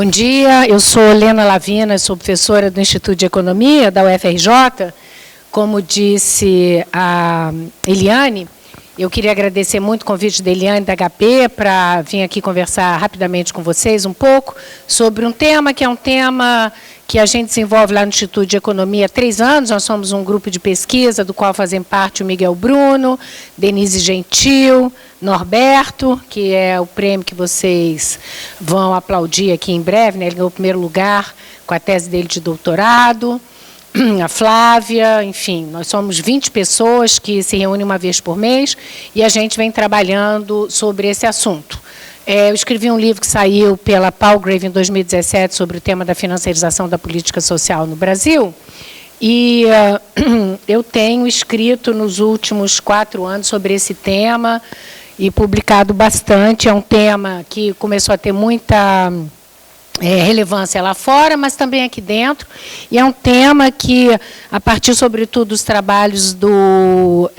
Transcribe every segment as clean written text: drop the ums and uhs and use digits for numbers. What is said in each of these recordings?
Bom dia, eu sou Lena Lavina, sou professora do Instituto de Economia da UFRJ. Como disse a Eliane, eu queria agradecer muito o convite da Eliane da HP para vir aqui conversar rapidamente com vocês um pouco sobre um tema que é um tema que a gente desenvolve lá no Instituto de Economia há 3 anos. Nós somos um grupo de pesquisa do qual fazem parte o Miguel Bruno, Denise Gentil, Norberto, que é o prêmio que vocês vão aplaudir aqui em breve, né? Ele ganhou o primeiro lugar com a tese dele de doutorado, a Flávia, enfim, nós somos 20 pessoas que se reúnem uma vez por mês e a gente vem trabalhando sobre esse assunto. Eu escrevi um livro que saiu pela Palgrave em 2017 sobre o tema da financiarização da política social no Brasil. E eu tenho escrito nos últimos 4 anos sobre esse tema e publicado bastante. É um tema que começou a ter muita relevância lá fora, mas também aqui dentro. E é um tema que, a partir, sobretudo, dos trabalhos do...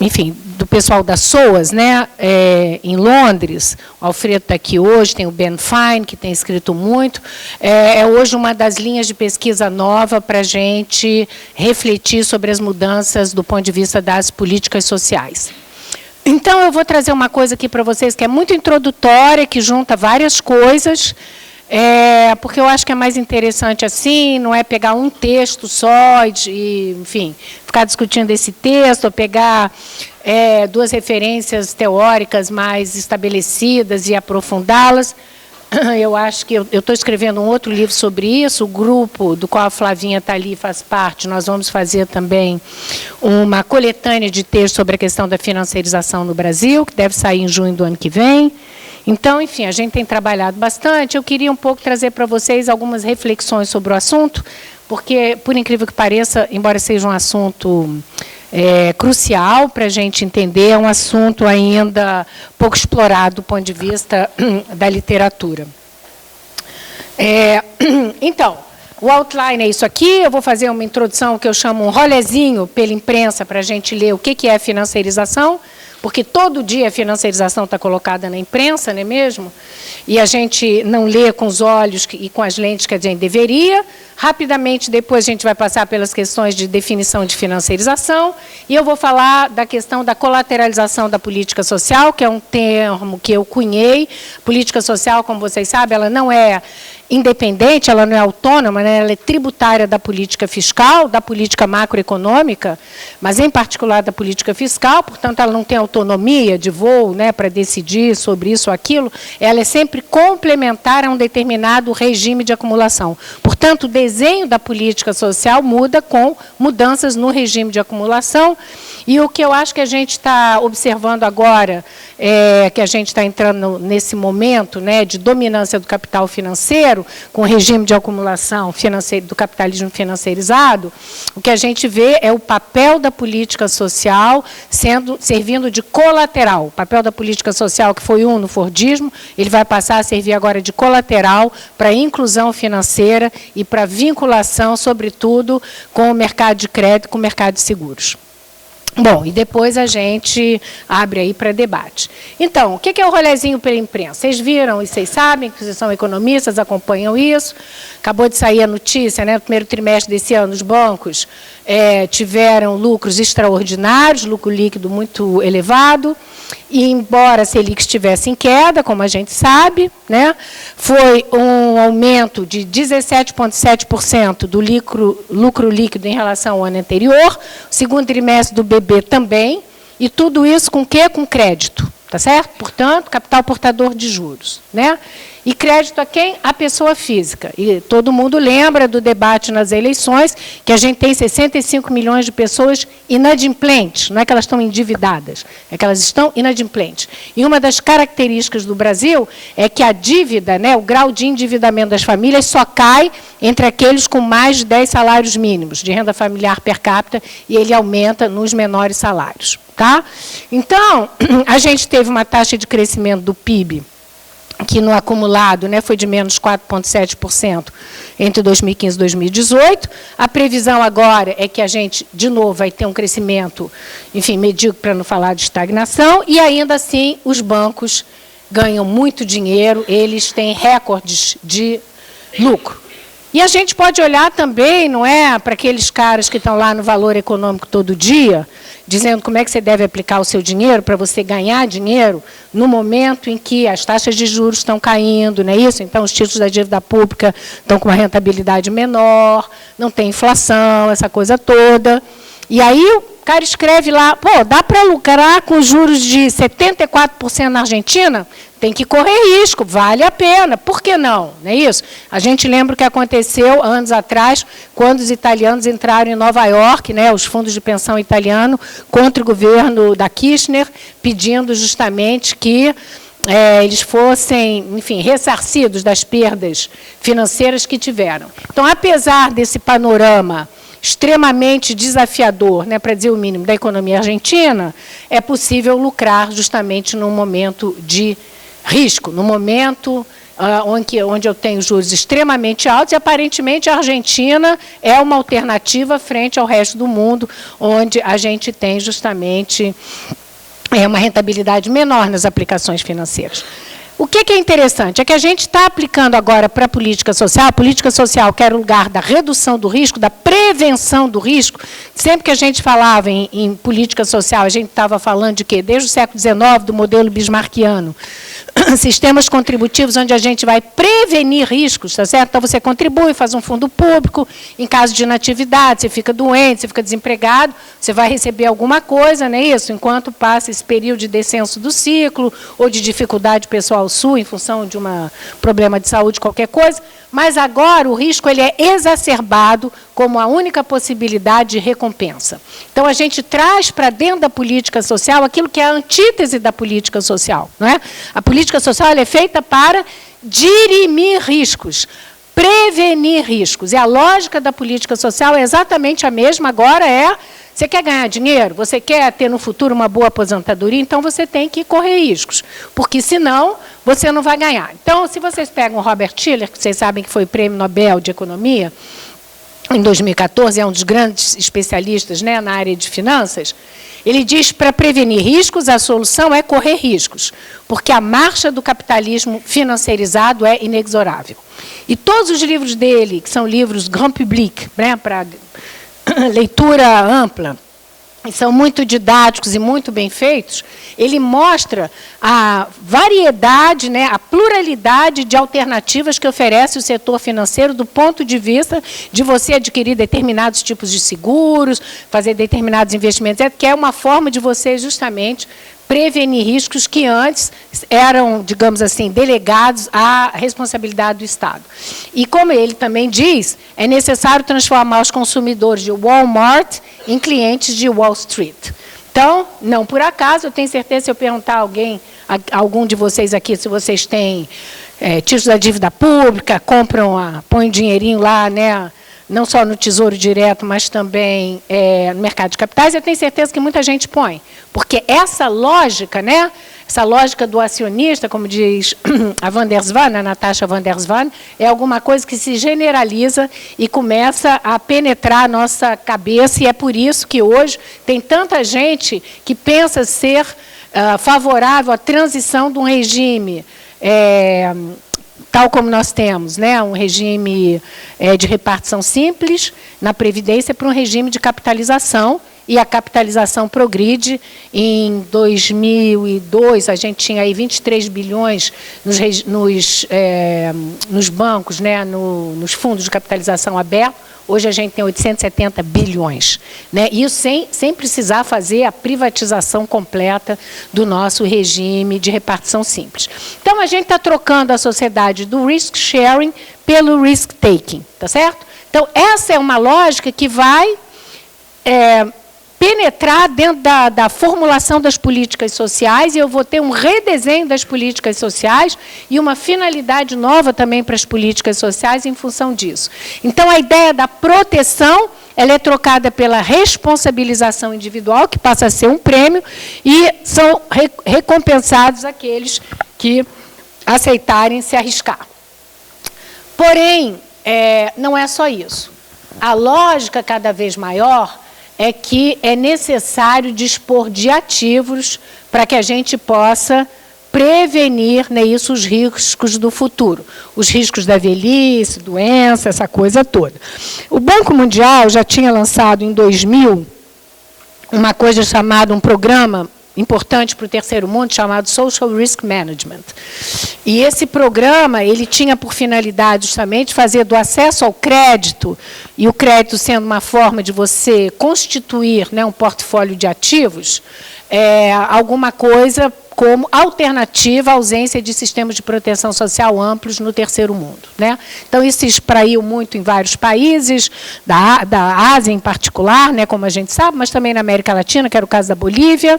enfim, do pessoal da SOAS, né, em Londres, o Alfredo está aqui hoje, tem o Ben Fine, que tem escrito muito, é hoje uma das linhas de pesquisa nova para a gente refletir sobre as mudanças do ponto de vista das políticas sociais. Então, eu vou trazer uma coisa aqui para vocês que é muito introdutória, que junta várias coisas, porque eu acho que é mais interessante assim, não é pegar um texto só e, enfim, ficar discutindo esse texto, ou pegar 2 referências teóricas mais estabelecidas e aprofundá-las. Eu acho que eu estou escrevendo um outro livro sobre isso, o grupo do qual a Flavinha está ali faz parte, nós vamos fazer também uma coletânea de textos sobre a questão da financiarização no Brasil, que deve sair em junho do ano que vem. Então, enfim, a gente tem trabalhado bastante. Eu queria um pouco trazer para vocês algumas reflexões sobre o assunto, porque, por incrível que pareça, embora seja um assunto crucial para a gente entender, é um assunto ainda pouco explorado do ponto de vista da literatura. Então, o outline é isso aqui. Eu vou fazer uma introdução que eu chamo um rolezinho pela imprensa para a gente ler o que é financiarização, porque todo dia a financiarização está colocada na imprensa, não é mesmo? E a gente não lê com os olhos e com as lentes que a gente deveria. Rapidamente, depois, a gente vai passar pelas questões de definição de financiarização, e eu vou falar da questão da colateralização da política social, que é um termo que eu cunhei. Política social, como vocês sabem, ela não é independente, ela não é autônoma, né? Ela é tributária da política fiscal, da política macroeconômica, mas, em particular, da política fiscal, portanto, ela não tem autonomia de voo, né, para decidir sobre isso ou aquilo, ela é sempre complementar a um determinado regime de acumulação. Portanto, o desenho da política social muda com mudanças no regime de acumulação, e o que eu acho que a gente está observando agora, que a gente está entrando nesse momento, né, de dominância do capital financeiro, com o regime de acumulação financeiro, do capitalismo financeirizado, o que a gente vê é o papel da política social servindo de colateral. O papel da política social, que foi no Fordismo, ele vai passar a servir agora de colateral para a inclusão financeira e para a vinculação, sobretudo, com o mercado de crédito, com o mercado de seguros. Bom, e depois a gente abre aí para debate. Então, o que é o rolezinho pela imprensa? Vocês viram e vocês sabem, que vocês são economistas, acompanham isso. Acabou de sair a notícia, né, no primeiro trimestre desse ano, os bancos tiveram lucros extraordinários, lucro líquido muito elevado, e embora a Selic estivesse em queda, como a gente sabe, né, foi um aumento de 17,7% do lucro líquido em relação ao ano anterior, o segundo trimestre do BB também, e tudo isso com o quê? Com crédito, tá certo? Portanto, capital portador de juros, né? E crédito a quem? A pessoa física. E todo mundo lembra do debate nas eleições, que a gente tem 65 milhões de pessoas inadimplentes. Não é que elas estão endividadas, é que elas estão inadimplentes. E uma das características do Brasil é que a dívida, né, o grau de endividamento das famílias só cai entre aqueles com mais de 10 salários mínimos de renda familiar per capita, e ele aumenta nos menores salários. Tá? Então, a gente teve uma taxa de crescimento do PIB que no acumulado, né, foi de menos 4,7% entre 2015 e 2018. A previsão agora é que a gente, de novo, vai ter um crescimento, enfim, medíocre, para não falar de estagnação, e ainda assim os bancos ganham muito dinheiro, eles têm recordes de lucro. E a gente pode olhar também, não é, para aqueles caras que estão lá no Valor Econômico todo dia, dizendo como é que você deve aplicar o seu dinheiro para você ganhar dinheiro no momento em que as taxas de juros estão caindo, não é isso? Então, os títulos da dívida pública estão com uma rentabilidade menor, não tem inflação, essa coisa toda. E aí o cara escreve lá, pô, dá para lucrar com juros de 74% na Argentina? Tem que correr risco, vale a pena. Por que não? Não é isso? A gente lembra o que aconteceu anos atrás, quando os italianos entraram em Nova York, né, os fundos de pensão italiano, contra o governo da Kirchner, pedindo justamente que eles fossem, enfim, ressarcidos das perdas financeiras que tiveram. Então, apesar desse panorama extremamente desafiador, né, para dizer o mínimo, da economia argentina, é possível lucrar justamente num momento de risco, no momento onde eu tenho juros extremamente altos, e aparentemente a Argentina é uma alternativa frente ao resto do mundo, onde a gente tem justamente uma rentabilidade menor nas aplicações financeiras. O que é interessante é que a gente está aplicando agora para a política social, que era o lugar da redução do risco, da prevenção do risco. Sempre que a gente falava em política social, a gente estava falando de quê? Desde o século XIX, do modelo bismarckiano. Sistemas contributivos onde a gente vai prevenir riscos, tá certo? Então, você contribui, faz um fundo público, em caso de inatividade, você fica doente, você fica desempregado, você vai receber alguma coisa, não é isso? Enquanto passa esse período de descenso do ciclo, ou de dificuldade pessoal sua, em função de um problema de saúde, qualquer coisa. Mas agora o risco ele é exacerbado como a única possibilidade de recompensa. Então, a gente traz para dentro da política social aquilo que é a antítese da política social. Não é? A política social ela é feita para dirimir riscos, prevenir riscos. E a lógica da política social é exatamente a mesma, agora você quer ganhar dinheiro? Você quer ter no futuro uma boa aposentadoria? Então, você tem que correr riscos, porque, senão, você não vai ganhar. Então, se vocês pegam o Robert Shiller, que vocês sabem que foi Prêmio Nobel de Economia, em 2014, é um dos grandes especialistas, né, na área de finanças, ele diz que, para prevenir riscos, a solução é correr riscos, porque a marcha do capitalismo financeirizado é inexorável. E todos os livros dele, que são livros grand public, né, para leitura ampla, e são muito didáticos e muito bem feitos, ele mostra a variedade, né, a pluralidade de alternativas que oferece o setor financeiro do ponto de vista de você adquirir determinados tipos de seguros, fazer determinados investimentos, que é uma forma de você justamente prevenir riscos que antes eram, digamos assim, delegados à responsabilidade do Estado. E, como ele também diz, é necessário transformar os consumidores de Walmart em clientes de Wall Street. Então, não por acaso, eu tenho certeza, se eu perguntar a algum de vocês aqui, se vocês têm títulos da dívida pública, põem dinheirinho lá, né, não só no Tesouro Direto, mas também no mercado de capitais, eu tenho certeza que muita gente põe. Porque essa lógica, né, essa lógica do acionista, como diz a Van der Swan, a Natasha Van der Swan, é alguma coisa que se generaliza e começa a penetrar a nossa cabeça, e é por isso que hoje tem tanta gente que pensa ser favorável à transição de um regime tal como nós temos, né, um regime de repartição simples na Previdência para um regime de capitalização, e a capitalização progride. Em 2002, a gente tinha aí 23 bilhões nos bancos, né, nos fundos de capitalização aberto. Hoje a gente tem 870 bilhões. Né? Isso sem precisar fazer a privatização completa do nosso regime de repartição simples. Então, a gente está trocando a sociedade do risk sharing pelo risk taking, tá certo? Então, essa é uma lógica que vai penetrar dentro da formulação das políticas sociais, e eu vou ter um redesenho das políticas sociais e uma finalidade nova também para as políticas sociais em função disso. Então, a ideia da proteção, ela é trocada pela responsabilização individual, que passa a ser um prêmio, e são recompensados aqueles que aceitarem se arriscar. Porém, não é só isso. A lógica cada vez maior é que é necessário dispor de ativos para que a gente possa prevenir, né, isso, os riscos do futuro, os riscos da velhice, doença, essa coisa toda. O Banco Mundial já tinha lançado em 2000 uma coisa chamada, um programa importante para o terceiro mundo, chamado Social Risk Management. E esse programa, ele tinha por finalidade justamente fazer do acesso ao crédito, e o crédito sendo uma forma de você constituir, né, um portfólio de ativos, alguma coisa como alternativa à ausência de sistemas de proteção social amplos no terceiro mundo, né? Então, isso se espraiu muito em vários países, da Ásia em particular, né, como a gente sabe, mas também na América Latina, que era o caso da Bolívia,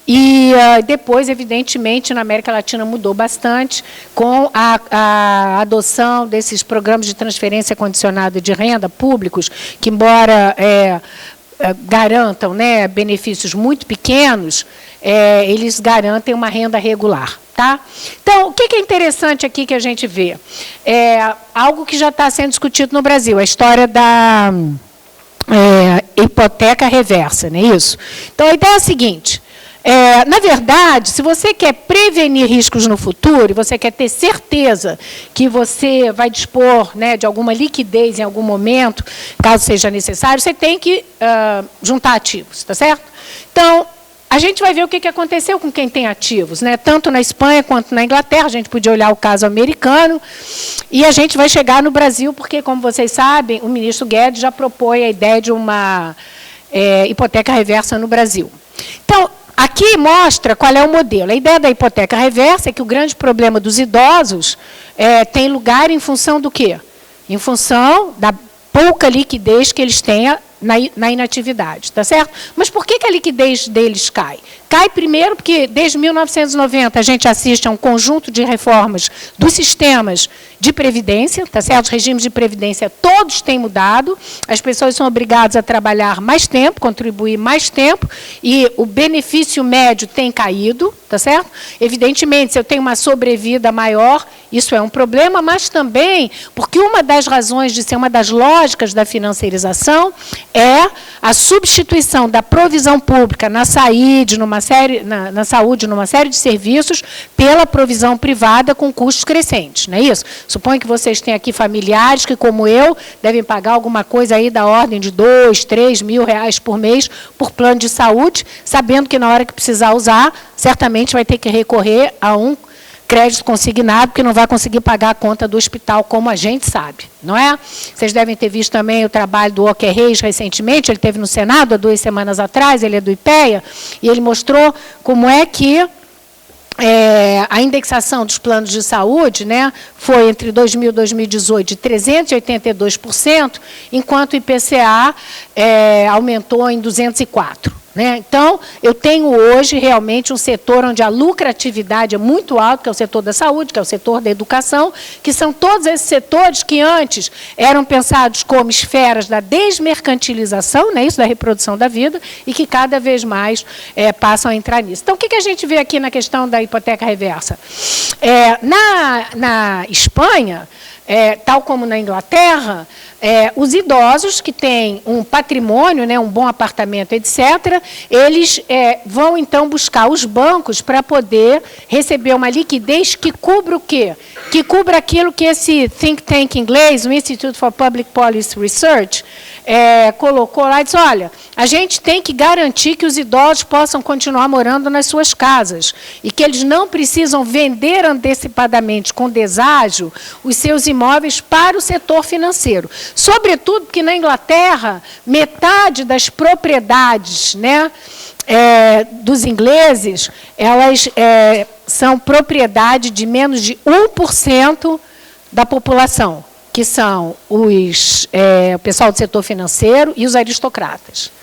e depois, evidentemente, na América Latina mudou bastante com a adoção desses programas de transferência condicionada de renda públicos, que, embora garantam, né, benefícios muito pequenos, eles garantem uma renda regular. Tá? Então, o que é interessante aqui que a gente vê? Algo que já está sendo discutido no Brasil, a história da hipoteca reversa, não é isso? Então, a ideia é a seguinte, na verdade, se você quer prevenir riscos no futuro, e você quer ter certeza que você vai dispor, né, de alguma liquidez em algum momento, caso seja necessário, você tem que juntar ativos, tá certo? Então, a gente vai ver o que aconteceu com quem tem ativos, né? Tanto na Espanha quanto na Inglaterra, a gente podia olhar o caso americano, e a gente vai chegar no Brasil, porque, como vocês sabem, o ministro Guedes já propõe a ideia de uma hipoteca reversa no Brasil. Então, aqui mostra qual é o modelo. A ideia da hipoteca reversa é que o grande problema dos idosos tem lugar em função do quê? Em função da pouca liquidez que eles têm na inatividade, tá certo? Mas por que a liquidez deles cai? Cai primeiro porque, desde 1990, a gente assiste a um conjunto de reformas dos sistemas de previdência, tá certo? Os regimes de previdência todos têm mudado, as pessoas são obrigadas a trabalhar mais tempo, contribuir mais tempo, e o benefício médio tem caído, tá certo? Evidentemente, se eu tenho uma sobrevida maior, isso é um problema, mas também porque uma das razões de ser uma das lógicas da financiarização é a substituição da provisão pública na saúde, numa série de serviços, pela provisão privada com custos crescentes, não é isso? Suponho que vocês têm aqui familiares que, como eu, devem pagar alguma coisa aí da ordem de 2, 3 mil reais por mês por plano de saúde, sabendo que, na hora que precisar usar, certamente vai ter que recorrer a um crédito consignado, porque não vai conseguir pagar a conta do hospital, como a gente sabe, não é? Vocês devem ter visto também o trabalho do Ocker Reis recentemente, ele esteve no Senado há 2 semanas atrás, ele é do IPEA, e ele mostrou como é que a indexação dos planos de saúde, né, foi entre 2000 e 2018 de 382%, enquanto o IPCA aumentou em 204%. Né? Então, eu tenho hoje realmente um setor onde a lucratividade é muito alta, que é o setor da saúde, que é o setor da educação, que são todos esses setores que antes eram pensados como esferas da desmercantilização, né, isso, da reprodução da vida, e que cada vez mais passam a entrar nisso. Então, o que a gente vê aqui na questão da hipoteca reversa? Na Espanha, tal como na Inglaterra, os idosos que têm um patrimônio, né, um bom apartamento, etc., eles vão, então, buscar os bancos para poder receber uma liquidez que cubra o quê? Que cubra aquilo que esse think tank inglês, o Institute for Public Policy Research, colocou lá e disse, olha, a gente tem que garantir que os idosos possam continuar morando nas suas casas e que eles não precisam vender antecipadamente, com deságio, os seus imóveis para o setor financeiro. Sobretudo porque, na Inglaterra, metade das propriedades, né, dos ingleses, elas são propriedade de menos de 1% da população, que são o pessoal do setor financeiro e os aristocratas.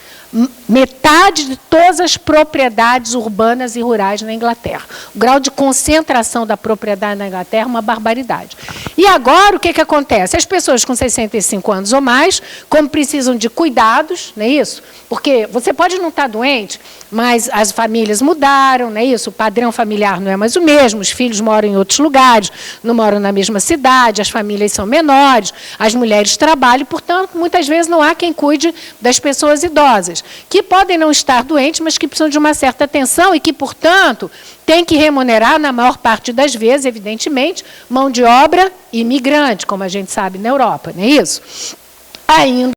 Metade de todas as propriedades urbanas e rurais na Inglaterra. O grau de concentração da propriedade na Inglaterra é uma barbaridade. E agora, o que acontece? As pessoas com 65 anos ou mais, como precisam de cuidados, não é isso? Porque você pode não estar doente, mas as famílias mudaram, não é isso? O padrão familiar não é mais o mesmo, os filhos moram em outros lugares, não moram na mesma cidade, as famílias são menores, as mulheres trabalham, portanto, muitas vezes não há quem cuide das pessoas idosas, que podem não estar doentes, mas que precisam de uma certa atenção e que, portanto, tem que remunerar, na maior parte das vezes, evidentemente, mão de obra imigrante, como a gente sabe na Europa, não é isso? Ainda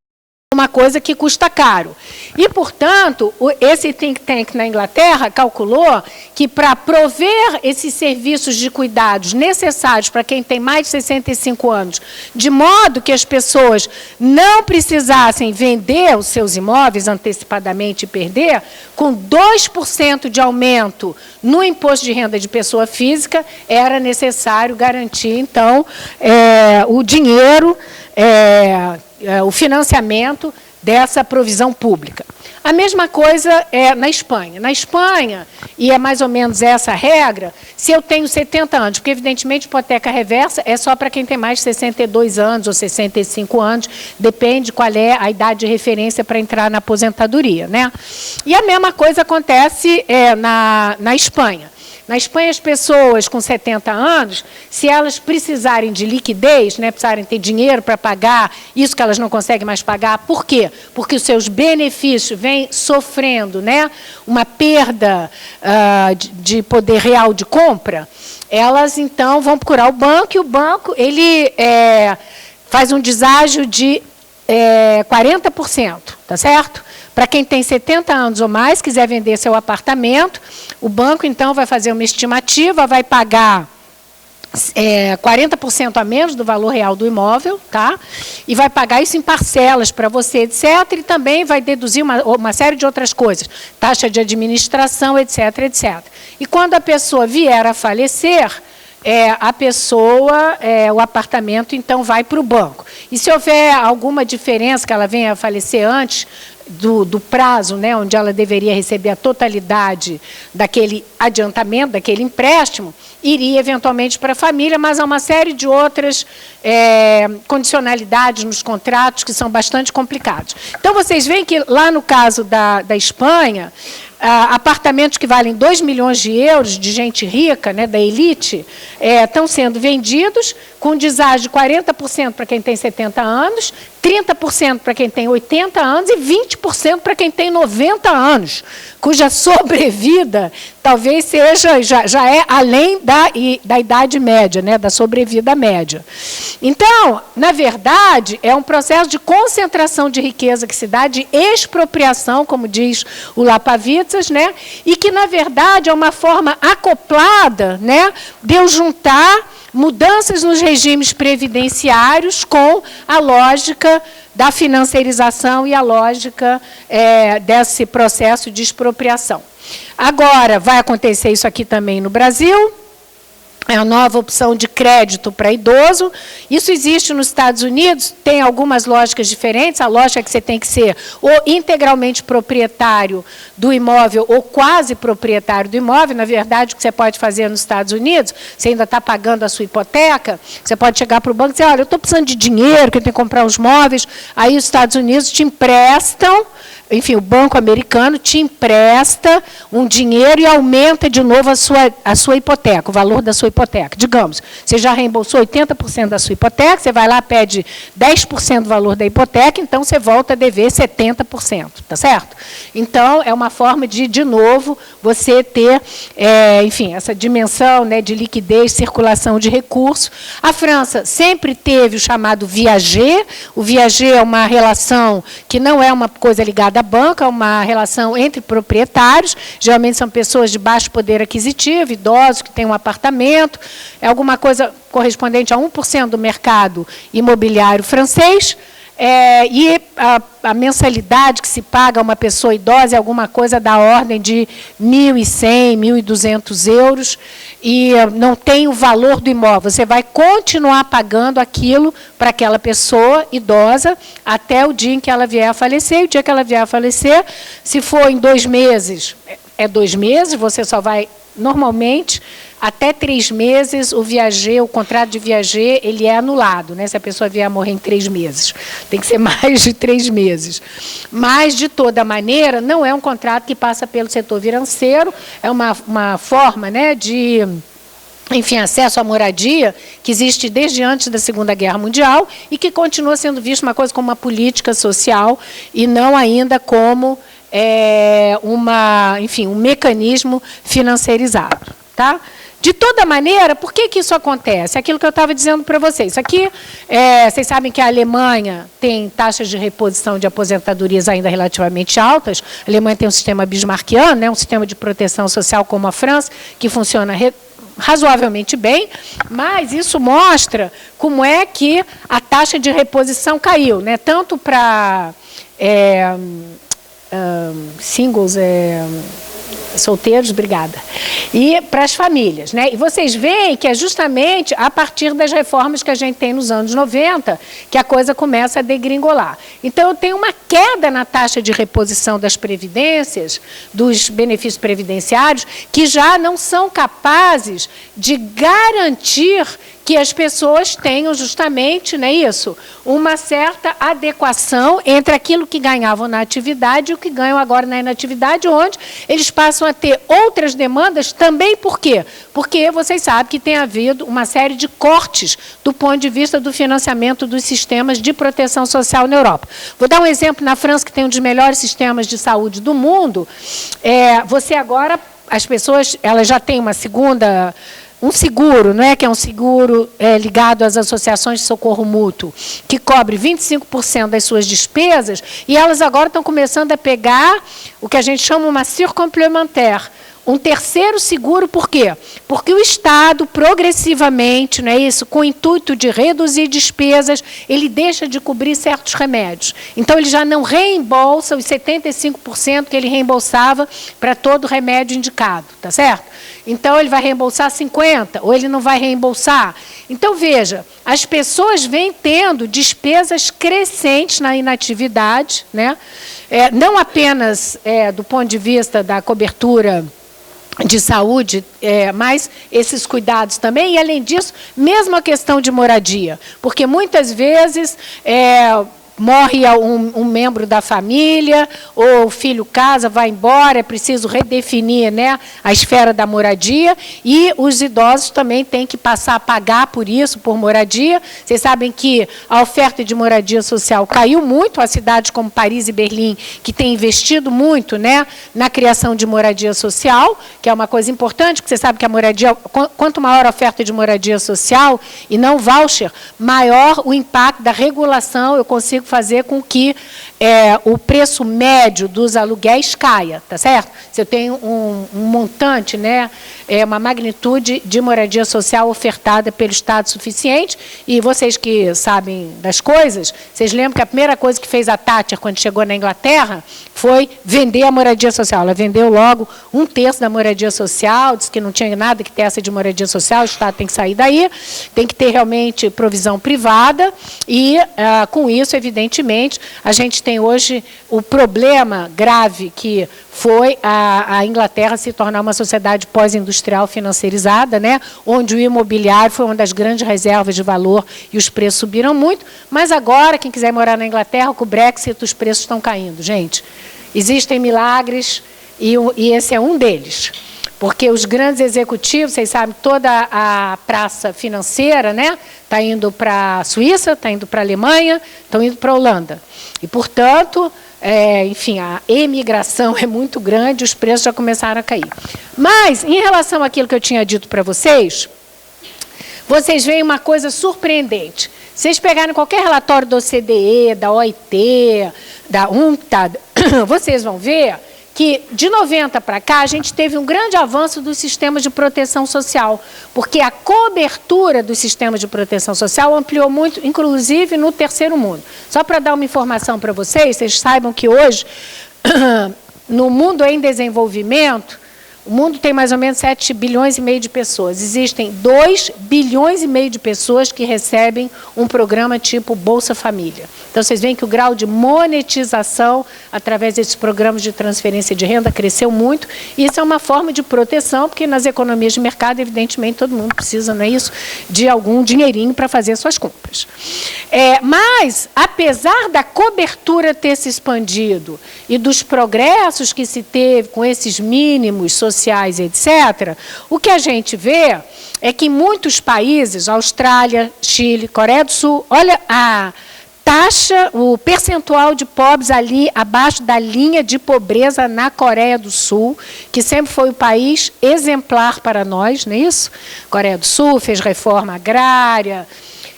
uma coisa que custa caro. E, portanto, esse think tank na Inglaterra calculou que para prover esses serviços de cuidados necessários para quem tem mais de 65 anos, de modo que as pessoas não precisassem vender os seus imóveis antecipadamente e perder, com 2% de aumento no imposto de renda de pessoa física, era necessário garantir, então, o dinheiro, o financiamento dessa provisão pública. A mesma coisa é na Espanha. Na Espanha, e é mais ou menos essa a regra, se eu tenho 70 anos, porque, evidentemente, hipoteca reversa é só para quem tem mais de 62 anos ou 65 anos, depende qual é a idade de referência para entrar na aposentadoria, né? E a mesma coisa acontece na Espanha. Na Espanha, as pessoas com 70 anos, se elas precisarem de liquidez, né, precisarem ter dinheiro para pagar isso que elas não conseguem mais pagar, por quê? Porque os seus benefícios vêm sofrendo, né, uma perda de poder real de compra, elas, então, vão procurar o banco, e o banco ele, faz um deságio de 40%, tá certo? Para quem tem 70 anos ou mais, quiser vender seu apartamento, o banco, então, vai fazer uma estimativa, vai pagar 40% a menos do valor real do imóvel, tá? E vai pagar isso em parcelas para você, etc. E também vai deduzir uma série de outras coisas, taxa de administração, etc., etc. E quando a pessoa vier a falecer, o apartamento, então, vai para o banco. E se houver alguma diferença, que ela venha a falecer antes do prazo, né, onde ela deveria receber a totalidade daquele adiantamento, daquele empréstimo, iria eventualmente para a família, mas há uma série de outras condicionalidades nos contratos que são bastante complicados. Então, vocês veem que lá no caso da Espanha, apartamentos que valem 2 milhões de euros, de gente rica, né, da elite, estão sendo vendidos com deságio de 40% para quem tem 70 anos, 30% para quem tem 80 anos e 20% para quem tem 90 anos, cuja sobrevida talvez seja, já é além da idade média, né, da sobrevida média. Então, na verdade, é um processo de concentração de riqueza que se dá, de expropriação, como diz o Lapavitsas, né, e que, na verdade, é uma forma acoplada, né, de eu juntar mudanças nos regimes previdenciários com a lógica da financiarização e a lógica desse processo de expropriação. Agora, vai acontecer isso aqui também no Brasil. É a nova opção de crédito para idoso. Isso existe nos Estados Unidos, tem algumas lógicas diferentes. A lógica é que você tem que ser ou integralmente proprietário do imóvel ou quase proprietário do imóvel. Na verdade, o que você pode fazer nos Estados Unidos, você ainda está pagando a sua hipoteca, você pode chegar para o banco e dizer, olha, eu estou precisando de dinheiro, que eu tenho que comprar os móveis. Aí os Estados Unidos te emprestam, enfim, o banco americano te empresta um dinheiro e aumenta de novo a sua hipoteca, o valor da sua hipoteca. Digamos, você já reembolsou 80% da sua hipoteca, você vai lá, pede 10% do valor da hipoteca, então você volta a dever 70%, tá certo? Então, é uma forma de novo, você ter, enfim, essa dimensão, né, de liquidez, circulação de recursos. A França sempre teve o chamado viager. O viager é uma relação que não é uma coisa ligada à banca, é uma relação entre proprietários, geralmente são pessoas de baixo poder aquisitivo, idosos que têm um apartamento, é alguma coisa correspondente a 1% do mercado imobiliário francês, e a mensalidade que se paga a uma pessoa idosa é alguma coisa da ordem de 1.100, 1.200 euros, e não tem o valor do imóvel. Você vai continuar pagando aquilo para aquela pessoa idosa até o dia em que ela vier a falecer. E o dia que ela vier a falecer, se for em 2 meses, 2 meses, você só vai, normalmente, até 3 meses, o contrato de viager, ele é anulado, né? Se a pessoa vier a morrer em 3 meses. Tem que ser mais de 3 meses. Mas, de toda maneira, não é um contrato que passa pelo setor financeiro, é uma forma, né, de, enfim, acesso à moradia, que existe desde antes da Segunda Guerra Mundial e que continua sendo vista uma coisa como uma política social e não ainda como enfim, um mecanismo financeirizado. Tá? De toda maneira, por que isso acontece? Aquilo que eu estava dizendo para vocês. Aqui, vocês sabem que a Alemanha tem taxas de reposição de aposentadorias ainda relativamente altas. A Alemanha tem um sistema bismarckiano, né, um sistema de proteção social como a França, que funciona razoavelmente bem, mas isso mostra como é que a taxa de reposição caiu, né, tanto para singles, solteiros, obrigada, e para as famílias, né? E vocês veem que é justamente a partir das reformas que a gente tem nos anos 90 que a coisa começa a degringolar. Então, eu tenho uma queda na taxa de reposição das previdências, dos benefícios previdenciários, que já não são capazes de garantir que as pessoas tenham justamente, não é isso, uma certa adequação entre aquilo que ganhavam na atividade e o que ganham agora na inatividade, onde eles passam a ter outras demandas também. Por quê? Porque vocês sabem que tem havido uma série de cortes do ponto de vista do financiamento dos sistemas de proteção social na Europa. Vou dar um exemplo na França, que tem um dos melhores sistemas de saúde do mundo. Você agora, as pessoas, elas já têm um seguro, não é que é um seguro ligado às associações de socorro mútuo, que cobre 25% das suas despesas, e elas agora estão começando a pegar o que a gente chama uma surcomplementaire, um terceiro seguro. Por quê? Porque o Estado, progressivamente, não é isso, com o intuito de reduzir despesas, ele deixa de cobrir certos remédios. Então, ele já não reembolsa os 75% que ele reembolsava para todo remédio indicado, tá certo? Então, ele vai reembolsar 50%, ou ele não vai reembolsar. Então, veja, as pessoas vêm tendo despesas crescentes na inatividade, né? Não apenas do ponto de vista da cobertura de saúde, mas esses cuidados também, e, além disso, mesmo a questão de moradia, porque muitas vezes morre um membro da família, ou o filho casa, vai embora, é preciso redefinir, né, a esfera da moradia, e os idosos também têm que passar a pagar por isso, por moradia. Vocês sabem que a oferta de moradia social caiu muito, as cidades como Paris e Berlim, que têm investido muito, né, na criação de moradia social, que é uma coisa importante, porque você sabe que a moradia, quanto maior a oferta de moradia social, e não voucher, maior o impacto da regulação, eu consigo fazer com que o preço médio dos aluguéis caia, tá certo? Se eu tenho um montante, né, uma magnitude de moradia social ofertada pelo Estado suficiente, e vocês que sabem das coisas, vocês lembram que a primeira coisa que fez a Thatcher quando chegou na Inglaterra foi vender a moradia social. Ela vendeu logo 1/3 da moradia social, disse que não tinha nada que ter essa de moradia social, o Estado tem que sair daí, tem que ter realmente provisão privada, e com isso, evidentemente, a gente tem hoje o problema grave que foi a Inglaterra se tornar uma sociedade pós-industrial financeirizada, né, onde o imobiliário foi uma das grandes reservas de valor e os preços subiram muito, mas agora, quem quiser morar na Inglaterra, com o Brexit, os preços estão caindo. Gente, existem milagres e esse é um deles. Porque os grandes executivos, vocês sabem, toda a praça financeira, né, está indo para a Suíça, está indo para a Alemanha, estão indo para a Holanda. E, portanto, enfim, a emigração é muito grande, os preços já começaram a cair. Mas, em relação àquilo que eu tinha dito para vocês, vocês veem uma coisa surpreendente. Se vocês pegarem qualquer relatório da OCDE, da OIT, da UNCTAD, vocês vão ver que, de 90 para cá, a gente teve um grande avanço dos sistemas de proteção social, porque a cobertura dos sistemas de proteção social ampliou muito, inclusive no terceiro mundo. Só para dar uma informação para vocês saibam que hoje, no mundo em desenvolvimento, O mundo tem mais ou menos 7 bilhões e meio de pessoas. Existem 2 bilhões e meio de pessoas que recebem um programa tipo Bolsa Família. Então, vocês veem que o grau de monetização através desses programas de transferência de renda cresceu muito. E isso é uma forma de proteção, porque nas economias de mercado, evidentemente, todo mundo precisa, não é isso, de algum dinheirinho para fazer suas compras. Mas, apesar da cobertura ter se expandido e dos progressos que se teve com esses mínimos sociais, etc., o que a gente vê é que em muitos países, Austrália, Chile, Coreia do Sul, olha a taxa, o percentual de pobres ali abaixo da linha de pobreza na Coreia do Sul, que sempre foi o país exemplar para nós, não é isso? Coreia do Sul fez reforma agrária,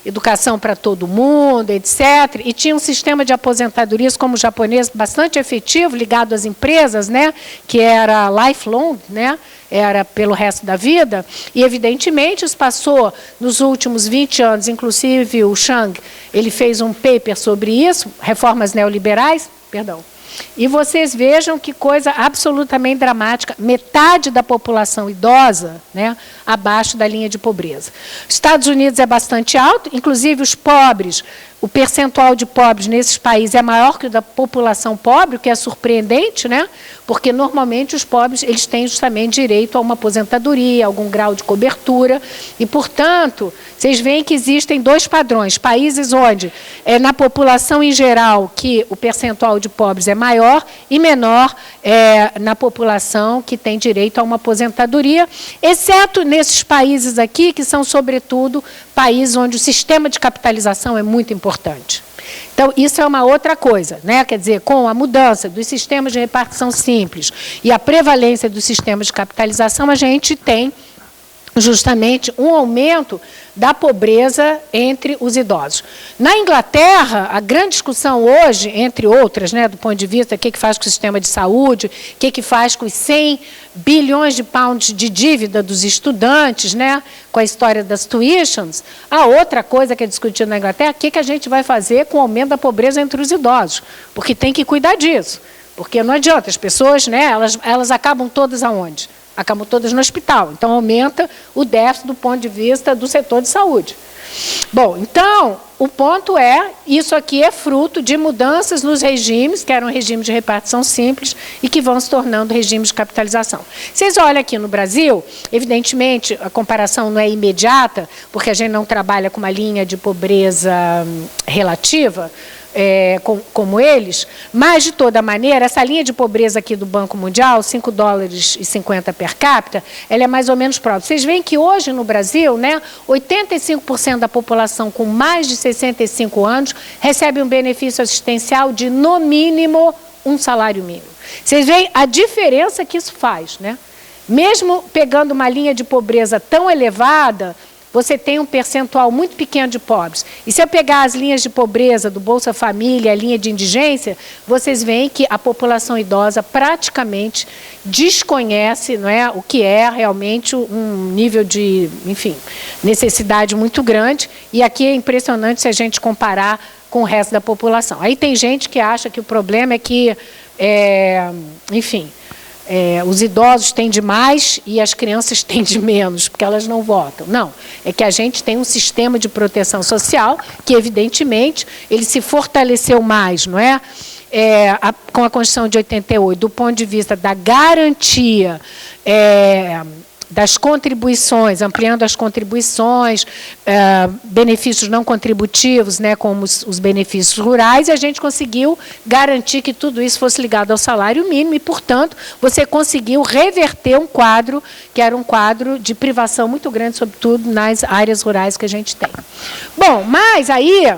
educação para todo mundo, etc. E tinha um sistema de aposentadorias, como o japonês, bastante efetivo, ligado às empresas, né, que era lifelong, né, era pelo resto da vida. E, evidentemente, isso passou nos últimos 20 anos, inclusive o Chang, ele fez um paper sobre isso, reformas neoliberais, perdão. E vocês vejam que coisa absolutamente dramática, metade da população idosa, né, abaixo da linha de pobreza. Estados Unidos é bastante alto, inclusive os pobres, o percentual de pobres nesses países é maior que o da população pobre, o que é surpreendente, né? Porque normalmente os pobres eles têm justamente direito a uma aposentadoria, algum grau de cobertura, e, portanto, vocês veem que existem 2 padrões, países onde na população em geral que o percentual de pobres é maior e menor na população que tem direito a uma aposentadoria, exceto nesses países aqui, que são, sobretudo, países onde o sistema de capitalização é muito importante. Então, isso é uma outra coisa, né? Quer dizer, com a mudança dos sistemas de repartição simples e a prevalência dos sistemas de capitalização, a gente tem justamente um aumento da pobreza entre os idosos. Na Inglaterra, a grande discussão hoje, entre outras, né, do ponto de vista do que faz com o sistema de saúde, o que faz com os 100 bilhões de pounds de dívida dos estudantes, né, com a história das tuitions, a outra coisa que é discutida na Inglaterra, o que a gente vai fazer com o aumento da pobreza entre os idosos, porque tem que cuidar disso, porque não adianta, as pessoas, né, elas acabam todas aonde? Acabam todas no hospital. Então, aumenta o déficit do ponto de vista do setor de saúde. Bom, então, o ponto é, isso aqui é fruto de mudanças nos regimes, que eram regimes de repartição simples e que vão se tornando regimes de capitalização. Vocês olham aqui no Brasil, evidentemente, a comparação não é imediata, porque a gente não trabalha com uma linha de pobreza relativa, como eles, mas, de toda maneira, essa linha de pobreza aqui do Banco Mundial, $5,50 per capita, ela é mais ou menos próxima. Vocês veem que hoje no Brasil, né, 85% da população com mais de 65 anos recebe um benefício assistencial de, no mínimo, um salário mínimo. Vocês veem a diferença que isso faz, né? Mesmo pegando uma linha de pobreza tão elevada, você tem um percentual muito pequeno de pobres. E se eu pegar as linhas de pobreza do Bolsa Família, a linha de indigência, vocês veem que a população idosa praticamente desconhece, não é, o que é realmente um nível de, enfim, necessidade muito grande. E aqui é impressionante se a gente comparar com o resto da população. Aí tem gente que acha que o problema é que, enfim, os idosos têm de mais e as crianças têm de menos, porque elas não votam. Não, é que a gente tem um sistema de proteção social que, evidentemente, ele se fortaleceu mais, não é? Com a Constituição de 88, do ponto de vista da garantia das contribuições, ampliando as contribuições, benefícios não contributivos, né, como os benefícios rurais, e a gente conseguiu garantir que tudo isso fosse ligado ao salário mínimo e, portanto, você conseguiu reverter um quadro que era um quadro de privação muito grande, sobretudo nas áreas rurais que a gente tem. Bom, mas aí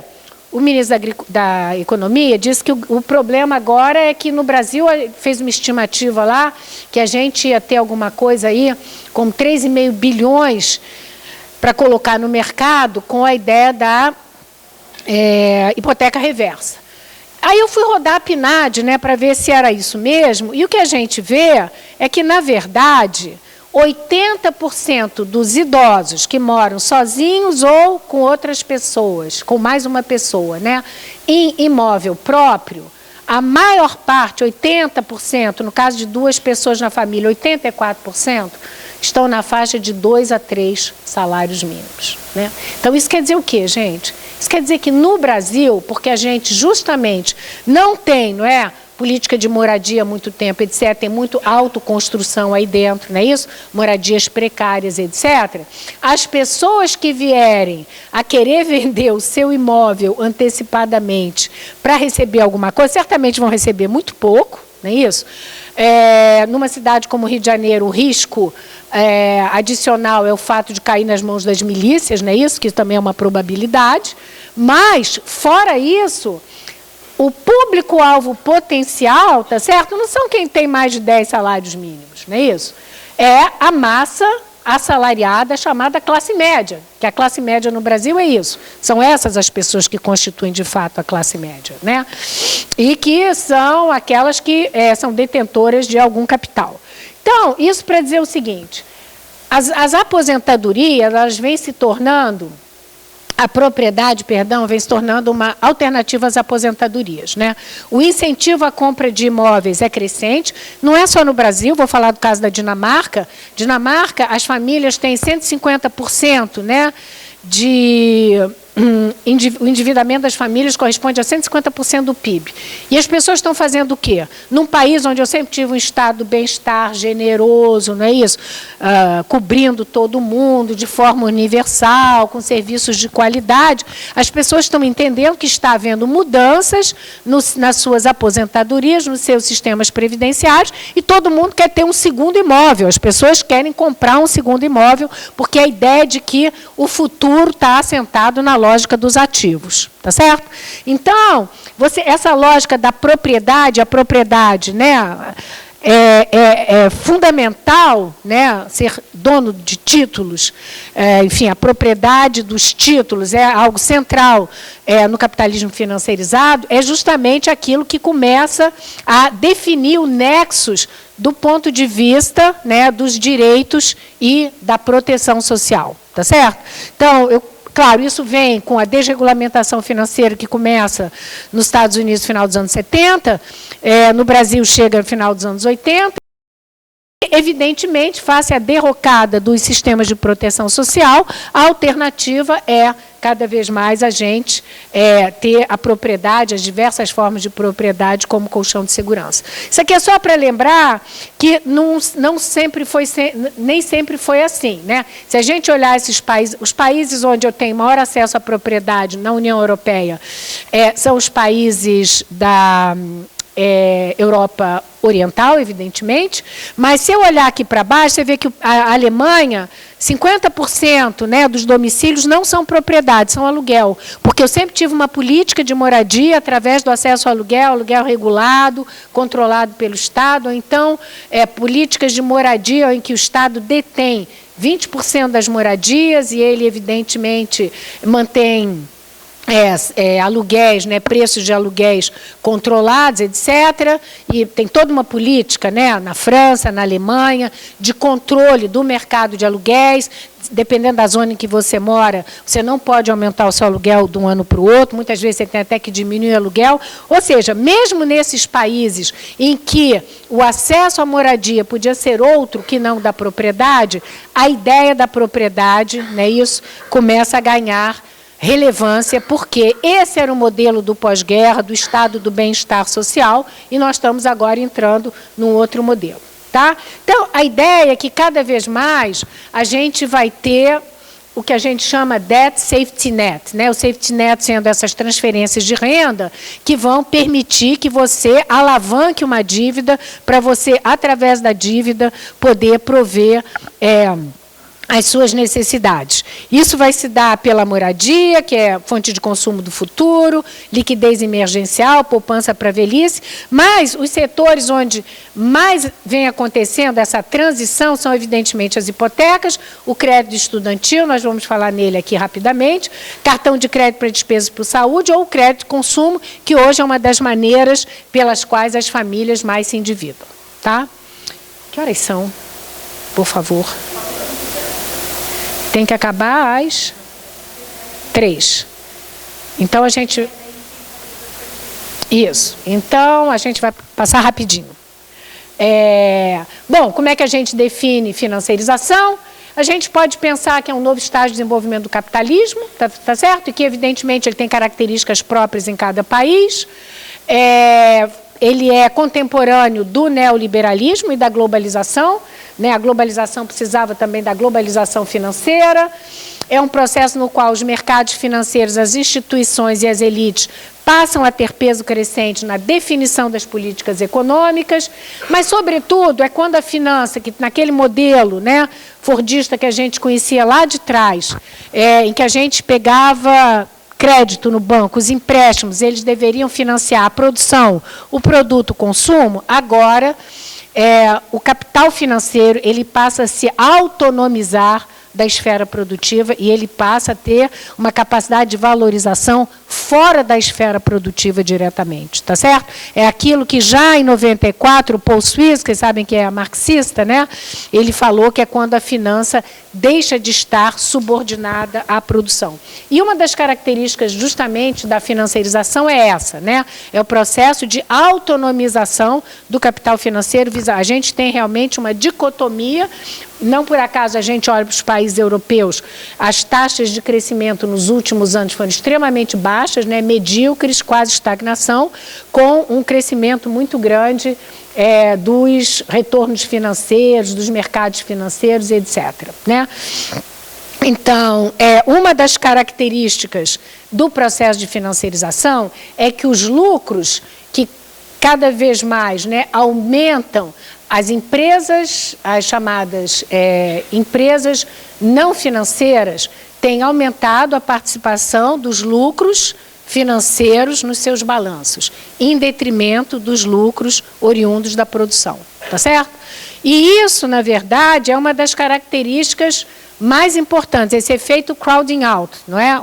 o ministro da Economia disse que o problema agora é que no Brasil, fez uma estimativa lá, que a gente ia ter alguma coisa aí, com 3,5 bilhões para colocar no mercado, com a ideia da hipoteca reversa. Aí eu fui rodar a PNAD, né, para ver se era isso mesmo, e o que a gente vê é que, na verdade, 80% dos idosos que moram sozinhos ou com outras pessoas, com mais uma pessoa, né, em imóvel próprio, a maior parte, 80%, no caso de 2 pessoas na família, 84%, estão na faixa de 2 a 3 salários mínimos, né? Então, isso quer dizer o quê, gente? Isso quer dizer que no Brasil, porque a gente justamente não tem, não é, política de moradia há muito tempo, etc., tem muito autoconstrução aí dentro, não é isso? Moradias precárias, etc. As pessoas que vierem a querer vender o seu imóvel antecipadamente para receber alguma coisa, certamente vão receber muito pouco, não é isso? Numa cidade como Rio de Janeiro, o risco adicional é o fato de cair nas mãos das milícias, não é isso? Que também é uma probabilidade. Mas, fora isso, o público-alvo potencial, tá certo? Não são quem tem mais de 10 salários mínimos, não é isso? É a massa assalariada chamada classe média, que a classe média no Brasil é isso. São essas as pessoas que constituem, de fato, a classe média, né? E que são aquelas que são detentoras de algum capital. Então, isso para dizer o seguinte, as aposentadorias, elas vêm se tornando... A propriedade, perdão, vem se tornando uma alternativa às aposentadorias, né? O incentivo à compra de imóveis é crescente, não é só no Brasil, vou falar do caso da Dinamarca. Dinamarca, as famílias têm 150%, né, o endividamento das famílias corresponde a 150% do PIB. E as pessoas estão fazendo o quê? Num país onde eu sempre tive um estado do bem-estar generoso, não é isso? Cobrindo todo mundo de forma universal, com serviços de qualidade, as pessoas estão entendendo que está havendo mudanças nas suas aposentadorias, nos seus sistemas previdenciários, e todo mundo quer ter um segundo imóvel. As pessoas querem comprar um segundo imóvel, porque a ideia de que o futuro está assentado na lógica dos ativos, tá certo? Então, essa lógica da propriedade, a propriedade, né, é fundamental, né, ser dono de títulos, enfim, a propriedade dos títulos é algo central no capitalismo financeirizado, é justamente aquilo que começa a definir o nexus do ponto de vista, né, dos direitos e da proteção social, tá certo? Então, claro, isso vem com a desregulamentação financeira que começa nos Estados Unidos no final dos anos 70, no Brasil chega no final dos anos 80, e, evidentemente, face à derrocada dos sistemas de proteção social, a alternativa é, cada vez mais, a gente ter a propriedade, as diversas formas de propriedade como colchão de segurança. Isso aqui é só para lembrar que não sempre foi, nem sempre foi assim, né? Se a gente olhar esses países, os países onde eu tenho maior acesso à propriedade na União Europeia são os países da Europa Oriental, evidentemente, mas se eu olhar aqui para baixo, você vê que a Alemanha, 50%, né, dos domicílios não são propriedade, são aluguel, porque eu sempre tive uma política de moradia através do acesso ao aluguel, aluguel regulado, controlado pelo Estado, ou então políticas de moradia em que o Estado detém 20% das moradias e ele, evidentemente, mantém aluguéis, né, preços de aluguéis controlados, etc. E tem toda uma política, né, na França, na Alemanha, de controle do mercado de aluguéis. Dependendo da zona em que você mora, você não pode aumentar o seu aluguel de um ano para o outro, muitas vezes você tem até que diminuir o aluguel. Ou seja, mesmo nesses países em que o acesso à moradia podia ser outro que não da propriedade, a ideia da propriedade, né, isso começa a ganhar relevância, porque esse era o modelo do pós-guerra, do estado do bem-estar social, e nós estamos agora entrando num outro modelo. Tá? Então, a ideia é que cada vez mais a gente vai ter o que a gente chama debt safety net, né? O safety net sendo essas transferências de renda que vão permitir que você alavanque uma dívida para você, através da dívida, poder prover as suas necessidades. Isso vai se dar pela moradia, que é fonte de consumo do futuro, liquidez emergencial, poupança para a velhice, mas os setores onde mais vem acontecendo essa transição são, evidentemente, as hipotecas, o crédito estudantil, nós vamos falar nele aqui rapidamente, cartão de crédito para despesas por saúde ou o crédito de consumo, que hoje é uma das maneiras pelas quais as famílias mais se endividam. Tá? Que horas são? Por favor. Tem que acabar às 3. Então, a gente... Isso. Então, a gente vai passar rapidinho. Bom, como é que a gente define financiarização? A gente pode pensar que é um novo estágio de desenvolvimento do capitalismo, tá certo? E que, evidentemente, ele tem características próprias em cada país. Ele é contemporâneo do neoliberalismo e da globalização, né? A globalização precisava também da globalização financeira. É um processo no qual os mercados financeiros, as instituições e as elites passam a ter peso crescente na definição das políticas econômicas, mas, sobretudo, é quando a finança, que naquele modelo, né, fordista que a gente conhecia lá de trás, em que a gente pegava crédito no banco, os empréstimos, eles deveriam financiar a produção, o produto, o consumo, agora o capital financeiro ele passa a se autonomizar da esfera produtiva e ele passa a ter uma capacidade de valorização fora da esfera produtiva diretamente, tá certo? É aquilo que já em 94, o Paul Suisse, que sabem que é marxista, né? Ele falou que é quando a finança deixa de estar subordinada à produção. E uma das características justamente da financiarização é essa, né? É o processo de autonomização do capital financeiro. A gente tem realmente uma dicotomia. Não por acaso a gente olha para os países europeus, as taxas de crescimento nos últimos anos foram extremamente baixas, né, medíocres, quase estagnação, com um crescimento muito grande dos retornos financeiros, dos mercados financeiros, etc. Né? Então, uma das características do processo de financiarização é que os lucros que cada vez mais, né, aumentam. As empresas, as chamadas empresas não financeiras, têm aumentado a participação dos lucros financeiros nos seus balanços, em detrimento dos lucros oriundos da produção, tá certo? E isso, na verdade, é uma das características mais importantes, esse efeito crowding out, não é?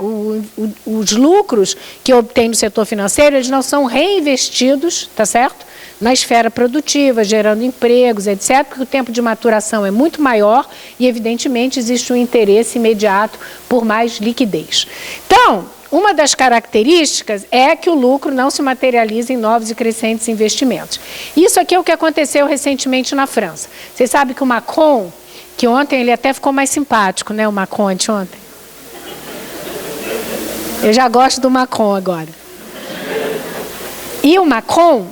Os lucros que obtém no setor financeiro, eles não são reinvestidos, tá certo? Na esfera produtiva, gerando empregos, etc., porque o tempo de maturação é muito maior e, evidentemente, existe um interesse imediato por mais liquidez. Então, uma das características é que o lucro não se materializa em novos e crescentes investimentos. Isso aqui é o que aconteceu recentemente na França. Vocês sabem que o Macron, que ontem ele até ficou mais simpático, né, o Macron ontem? Eu já gosto do Macron agora. E o Macron,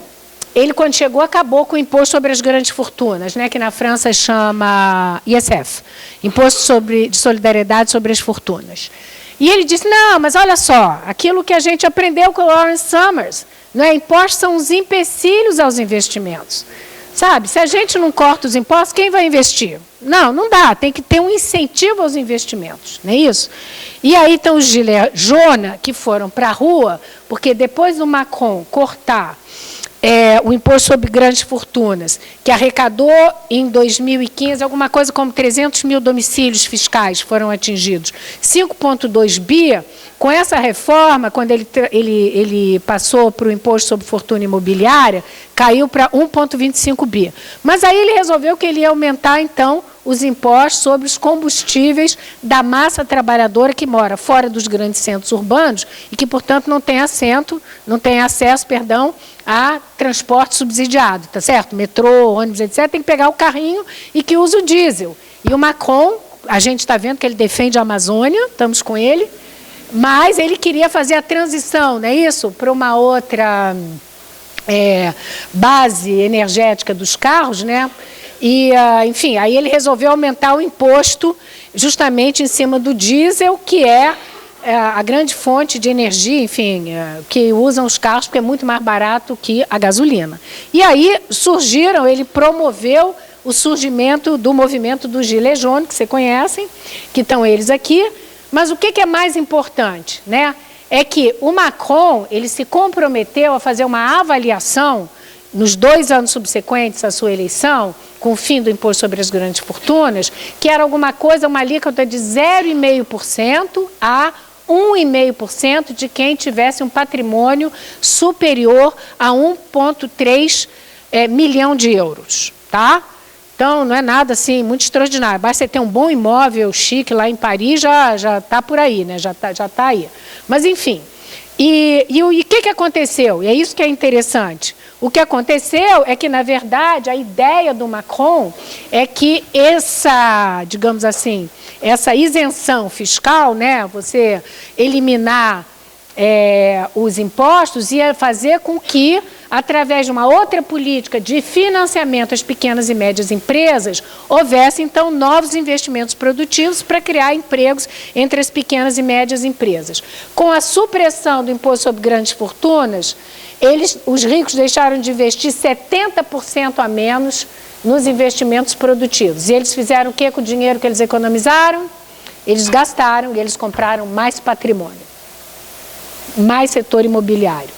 ele quando chegou acabou com o imposto sobre as grandes fortunas, né, que na França chama ISF, Imposto de Solidariedade sobre as Fortunas. E ele disse, não, mas olha só, aquilo que a gente aprendeu com o Lawrence Summers, não é? Impostos são os empecilhos aos investimentos. Sabe, se a gente não corta os impostos, quem vai investir? Não, não dá, tem que ter um incentivo aos investimentos, não é isso? E aí estão os gilets jaunes que foram para a rua, porque depois do Macron cortar o imposto sobre grandes fortunas, que arrecadou em 2015 alguma coisa como 300 mil domicílios fiscais foram atingidos, 5,2 bi, com essa reforma, quando ele passou para o imposto sobre fortuna imobiliária, caiu para 1,25 bi. Mas aí ele resolveu que ele ia aumentar, então, os impostos sobre os combustíveis da massa trabalhadora que mora fora dos grandes centros urbanos e que, portanto, não tem acesso, a transporte subsidiado, tá certo? Metrô, ônibus, etc. Tem que pegar o carrinho e que usa o diesel. E o Macron, a gente está vendo que ele defende a Amazônia, estamos com ele, mas ele queria fazer a transição, não é isso? Para uma outra base energética dos carros, né? E, enfim, aí ele resolveu aumentar o imposto justamente em cima do diesel, que é a grande fonte de energia, enfim, que usam os carros, porque é muito mais barato que a gasolina. E aí ele promoveu o surgimento do movimento do Gilets jaunes, que vocês conhecem, que estão eles aqui. Mas o que é mais importante, né? É que o Macron, ele se comprometeu a fazer uma avaliação nos 2 anos subsequentes à sua eleição, com o fim do imposto sobre as grandes fortunas, que era alguma coisa, uma alíquota de 0,5% a 1,5% de quem tivesse um patrimônio superior a 1,3 milhão de euros, tá? Então, não é nada assim muito extraordinário. Basta você ter um bom imóvel chique lá em Paris, já está por aí, né? Já tá aí. Mas, enfim, E o que aconteceu? E é isso que é interessante. O que aconteceu é que, na verdade, a ideia do Macron é que essa, digamos assim, essa isenção fiscal, né, você eliminar os impostos, ia fazer com que, através de uma outra política de financiamento às pequenas e médias empresas, houvesse, então, novos investimentos produtivos para criar empregos entre as pequenas e médias empresas. Com a supressão do imposto sobre grandes fortunas, os ricos deixaram de investir 70% a menos nos investimentos produtivos. E eles fizeram o quê com o dinheiro que eles economizaram? Eles gastaram e eles compraram mais patrimônio, mais setor imobiliário,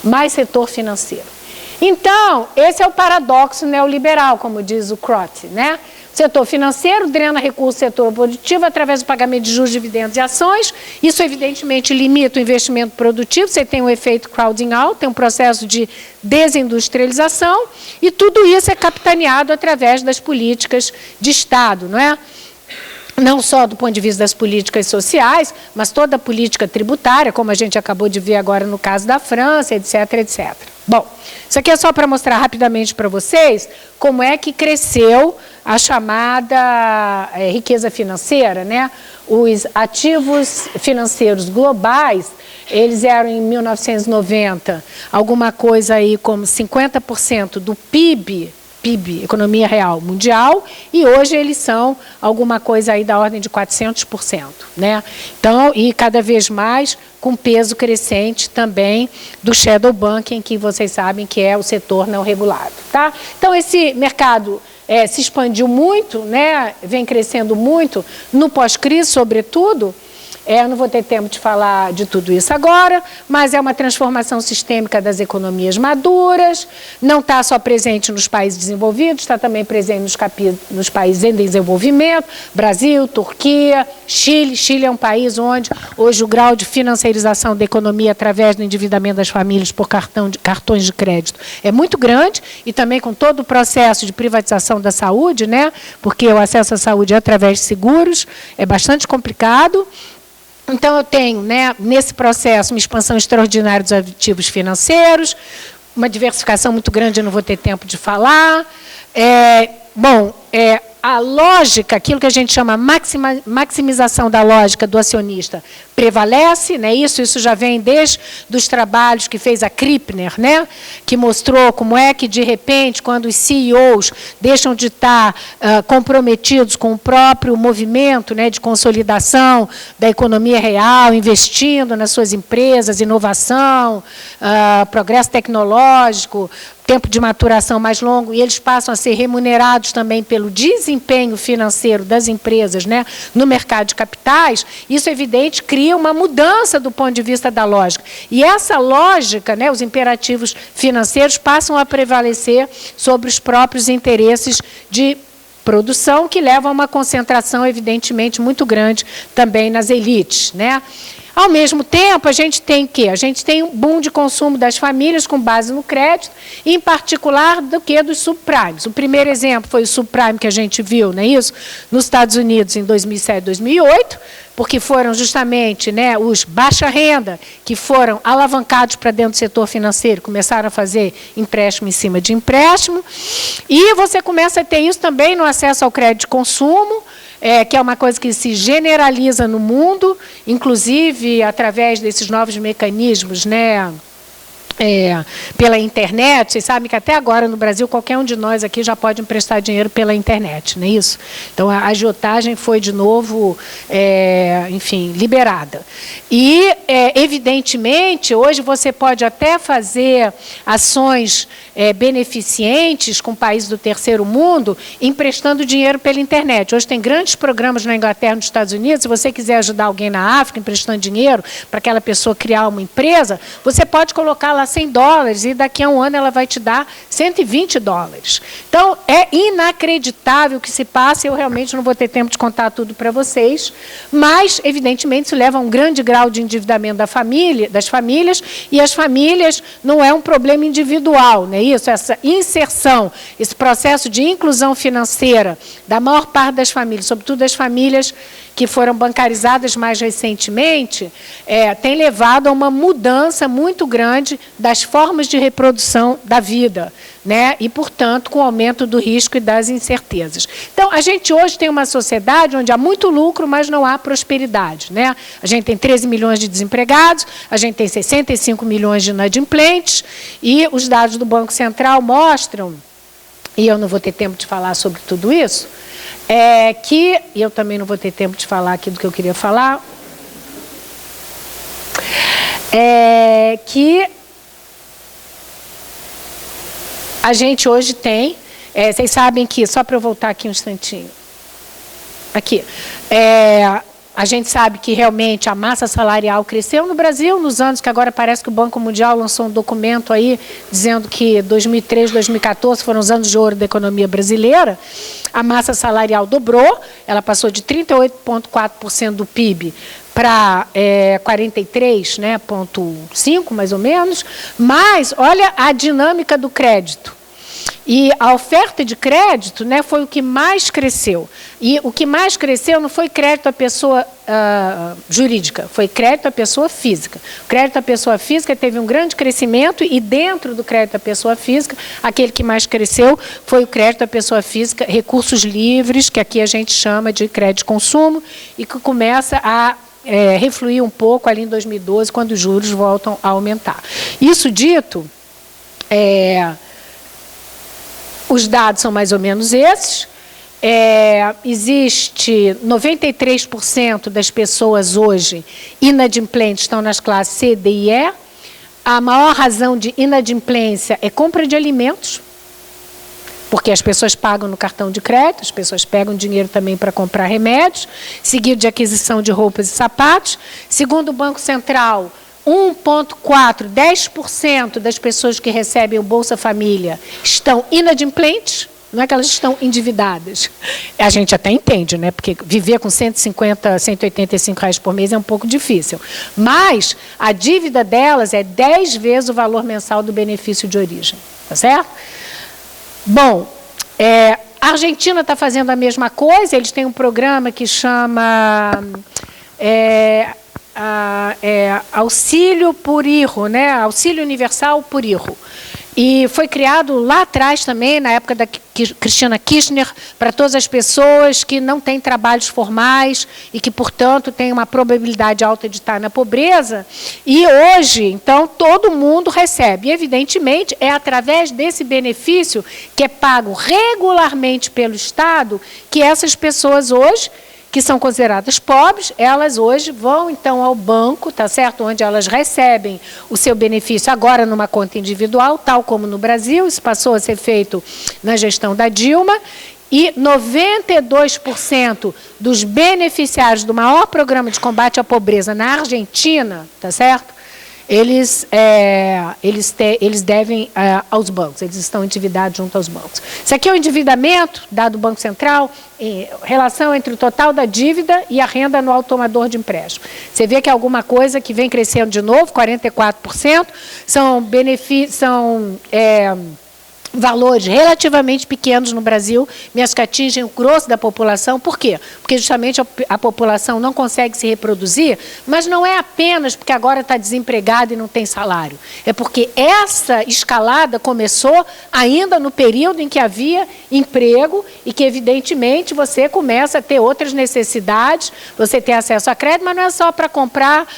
mais setor financeiro. Então, esse é o paradoxo neoliberal, como diz o Crotty, né? O setor financeiro drena recursos do setor produtivo através do pagamento de juros, dividendos e ações. Isso, evidentemente, limita o investimento produtivo. Você tem um efeito crowding out, tem um processo de desindustrialização, e tudo isso é capitaneado através das políticas de Estado, não é? Não só do ponto de vista das políticas sociais, mas toda a política tributária, como a gente acabou de ver agora no caso da França, etc, etc. Bom, isso aqui é só para mostrar rapidamente para vocês como é que cresceu a chamada riqueza financeira, né? Os ativos financeiros globais, eles eram em 1990, alguma coisa aí como 50% do PIB, economia real mundial, e hoje eles são alguma coisa aí da ordem de 400%, né? Então, e cada vez mais com peso crescente também do shadow banking, que vocês sabem que é o setor não regulado, tá? Então, esse mercado se expandiu muito, né? Vem crescendo muito no pós-crise, sobretudo. Eu não vou ter tempo de falar de tudo isso agora, mas é uma transformação sistêmica das economias maduras, não está só presente nos países desenvolvidos, está também presente nos países em desenvolvimento, Brasil, Turquia, Chile. Chile é um país onde hoje o grau de financiarização da economia através do endividamento das famílias por cartões de crédito é muito grande, e também com todo o processo de privatização da saúde, né? Porque o acesso à saúde é através de seguros, é bastante complicado. Então, eu tenho, né, nesse processo, uma expansão extraordinária dos ativos financeiros, uma diversificação muito grande, eu não vou ter tempo de falar. A lógica, aquilo que a gente chama maximização da lógica do acionista, prevalece, né? Isso já vem desde os trabalhos que fez a Krippner, né? Que mostrou como é que, de repente, quando os CEOs deixam de estar comprometidos com o próprio movimento, né, de consolidação da economia real, investindo nas suas empresas, inovação, progresso tecnológico, tempo de maturação mais longo, e eles passam a ser remunerados também pelo desempenho financeiro das empresas, né, no mercado de capitais, isso, é evidente, cria uma mudança do ponto de vista da lógica. E essa lógica, né, os imperativos financeiros passam a prevalecer sobre os próprios interesses de produção, que levam a uma concentração, evidentemente, muito grande também nas elites, né? Ao mesmo tempo, a gente tem que a gente tem um boom de consumo das famílias com base no crédito, em particular dos subprimes. O primeiro exemplo foi o subprime que a gente viu, não é isso? Nos Estados Unidos em 2007, 2008, porque foram justamente, né, os baixa renda que foram alavancados para dentro do setor financeiro, começaram a fazer empréstimo em cima de empréstimo, e você começa a ter isso também no acesso ao crédito de consumo, que é uma coisa que se generaliza no mundo, inclusive através desses novos mecanismos, né, pela internet. Vocês sabem que até agora no Brasil qualquer um de nós aqui já pode emprestar dinheiro pela internet, não é isso? Então a agiotagem foi de novo, enfim, liberada. E evidentemente hoje você pode até fazer ações beneficentes com países do terceiro mundo, emprestando dinheiro pela internet. Hoje tem grandes programas na Inglaterra, nos Estados Unidos. Se você quiser ajudar alguém na África emprestando dinheiro para aquela pessoa criar uma empresa, você pode colocar lá $100 e daqui a um ano ela vai te dar $120. Então, é inacreditável o que se passa. Eu realmente não vou ter tempo de contar tudo para vocês, mas, evidentemente, isso leva a um grande grau de endividamento das famílias, e as famílias não é um problema individual, né? Isso, essa inserção, esse processo de inclusão financeira da maior parte das famílias, sobretudo das famílias que foram bancarizadas mais recentemente, têm levado a uma mudança muito grande das formas de reprodução da vida, né? E, portanto, com o aumento do risco e das incertezas. Então, a gente hoje tem uma sociedade onde há muito lucro, mas não há prosperidade, né? A gente tem 13 milhões de desempregados, a gente tem 65 milhões de inadimplentes, e os dados do Banco Central mostram, e eu não vou ter tempo de falar sobre tudo isso, que eu também não vou ter tempo de falar aqui do que eu queria falar, que a gente hoje tem, vocês sabem que, só para eu voltar aqui um instantinho, aqui, a gente sabe que realmente a massa salarial cresceu no Brasil nos anos que agora parece que o Banco Mundial lançou um documento aí dizendo que 2013, 2014 foram os anos de ouro da economia brasileira. A massa salarial dobrou, ela passou de 38,4% do PIB para 43,5%, né, mais ou menos, mas olha a dinâmica do crédito. E a oferta de crédito, né, foi o que mais cresceu. E o que mais cresceu não foi crédito à pessoa jurídica, foi crédito à pessoa física. O crédito à pessoa física teve um grande crescimento e dentro do crédito à pessoa física, aquele que mais cresceu foi o crédito à pessoa física, recursos livres, que aqui a gente chama de crédito de consumo, e que começa a refluir um pouco ali em 2012, quando os juros voltam a aumentar. Isso dito, os dados são mais ou menos esses. Existe 93% das pessoas hoje inadimplentes estão nas classes C, D e E. A maior razão de inadimplência é compra de alimentos, porque as pessoas pagam no cartão de crédito, as pessoas pegam dinheiro também para comprar remédios, seguido de aquisição de roupas e sapatos. Segundo o Banco Central, 1,4%, 10% das pessoas que recebem o Bolsa Família estão inadimplentes, não é que elas estão endividadas. A gente até entende, né? Porque viver com 150, 185 reais por mês é um pouco difícil. Mas a dívida delas é 10 vezes o valor mensal do benefício de origem. Tá certo? Bom, a Argentina está fazendo a mesma coisa, eles têm um programa que chama Auxílio por Hijo, né? Auxílio Universal por Hijo. E foi criado lá atrás também, na época da Cristina Kirchner, para todas as pessoas que não têm trabalhos formais e que, portanto, têm uma probabilidade alta de estar na pobreza. E hoje, então, todo mundo recebe. E, evidentemente, é através desse benefício que é pago regularmente pelo Estado que essas pessoas hoje, que são consideradas pobres, elas hoje vão, então, ao banco, tá certo? Onde elas recebem o seu benefício agora numa conta individual, tal como no Brasil, isso passou a ser feito na gestão da Dilma, e 92% dos beneficiários do maior programa de combate à pobreza na Argentina, tá certo? Eles devem aos bancos, eles estão endividados junto aos bancos. Isso aqui é o endividamento, dado do Banco Central, relação entre o total da dívida e a renda anual tomador de empréstimo. Você vê que é alguma coisa que vem crescendo de novo, 44%, são valores relativamente pequenos no Brasil, mas que atingem o grosso da população. Por quê? Porque justamente a população não consegue se reproduzir, mas não é apenas porque agora está desempregado e não tem salário. É porque essa escalada começou ainda no período em que havia emprego e que, evidentemente, você começa a ter outras necessidades, você tem acesso a crédito, mas não é só para comprar,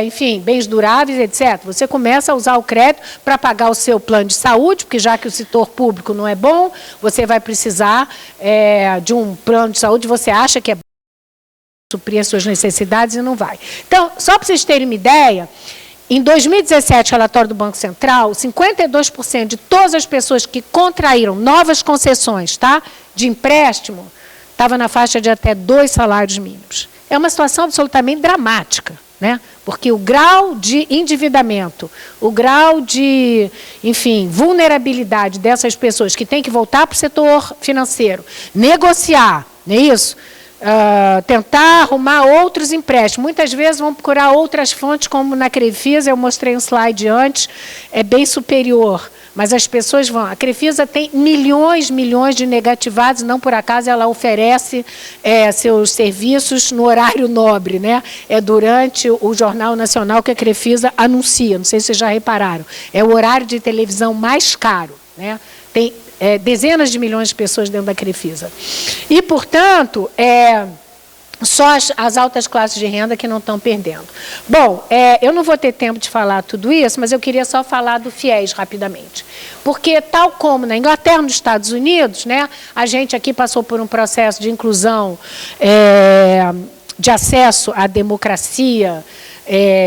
enfim, bens duráveis, etc. Você começa a usar o crédito para pagar o seu plano de saúde, porque já que o setor público não é bom, você vai precisar de um plano de saúde, você acha que é bom suprir as suas necessidades e não vai. Então, só para vocês terem uma ideia, em 2017, relatório do Banco Central, 52% de todas as pessoas que contraíram novas concessões, tá, de empréstimo, estava na faixa de até 2 salários mínimos. É uma situação absolutamente dramática, né? Porque o grau de endividamento, o grau de, enfim, vulnerabilidade dessas pessoas que têm que voltar para o setor financeiro, negociar, não é isso? tentar arrumar outros empréstimos. Muitas vezes vão procurar outras fontes, como na Crefisa, eu mostrei um slide antes, é bem superior. Mas as pessoas vão... A Crefisa tem milhões de negativados, não por acaso ela oferece seus serviços no horário nobre, né? É durante o Jornal Nacional que a Crefisa anuncia, não sei se vocês já repararam. É o horário de televisão mais caro, né? Tem dezenas de milhões de pessoas dentro da Crefisa. E, portanto, só as altas classes de renda que não estão perdendo. Bom, eu não vou ter tempo de falar tudo isso, mas eu queria só falar do FIES rapidamente. Porque, tal como na Inglaterra, nos Estados Unidos, né, a gente aqui passou por um processo de inclusão, de acesso à democracia,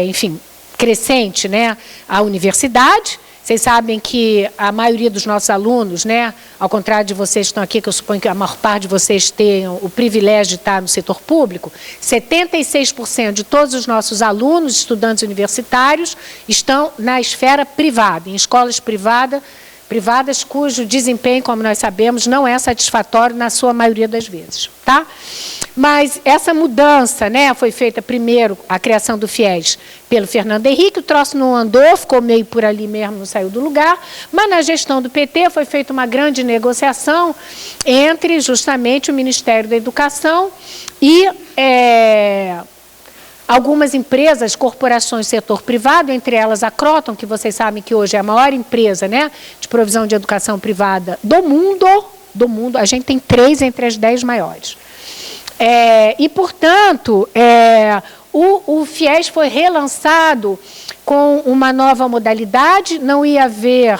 enfim, crescente, né, à universidade. Vocês sabem que a maioria dos nossos alunos, né, ao contrário de vocês que estão aqui, que eu suponho que a maior parte de vocês tenham o privilégio de estar no setor público, 76% de todos os nossos alunos, estudantes universitários, estão na esfera privada, em escolas privadas cujo desempenho, como nós sabemos, não é satisfatório na sua maioria das vezes. Tá? Mas essa mudança, né, foi feita primeiro, a criação do FIES, pelo Fernando Henrique, o troço não andou, ficou meio por ali mesmo, não saiu do lugar, mas na gestão do PT foi feita uma grande negociação entre justamente o Ministério da Educação e algumas empresas, corporações do setor privado, entre elas a Croton, que vocês sabem que hoje é a maior empresa, né, de provisão de educação privada do mundo, a gente tem 3 entre as 10 maiores. E, portanto, o FIES foi relançado com uma nova modalidade, não ia haver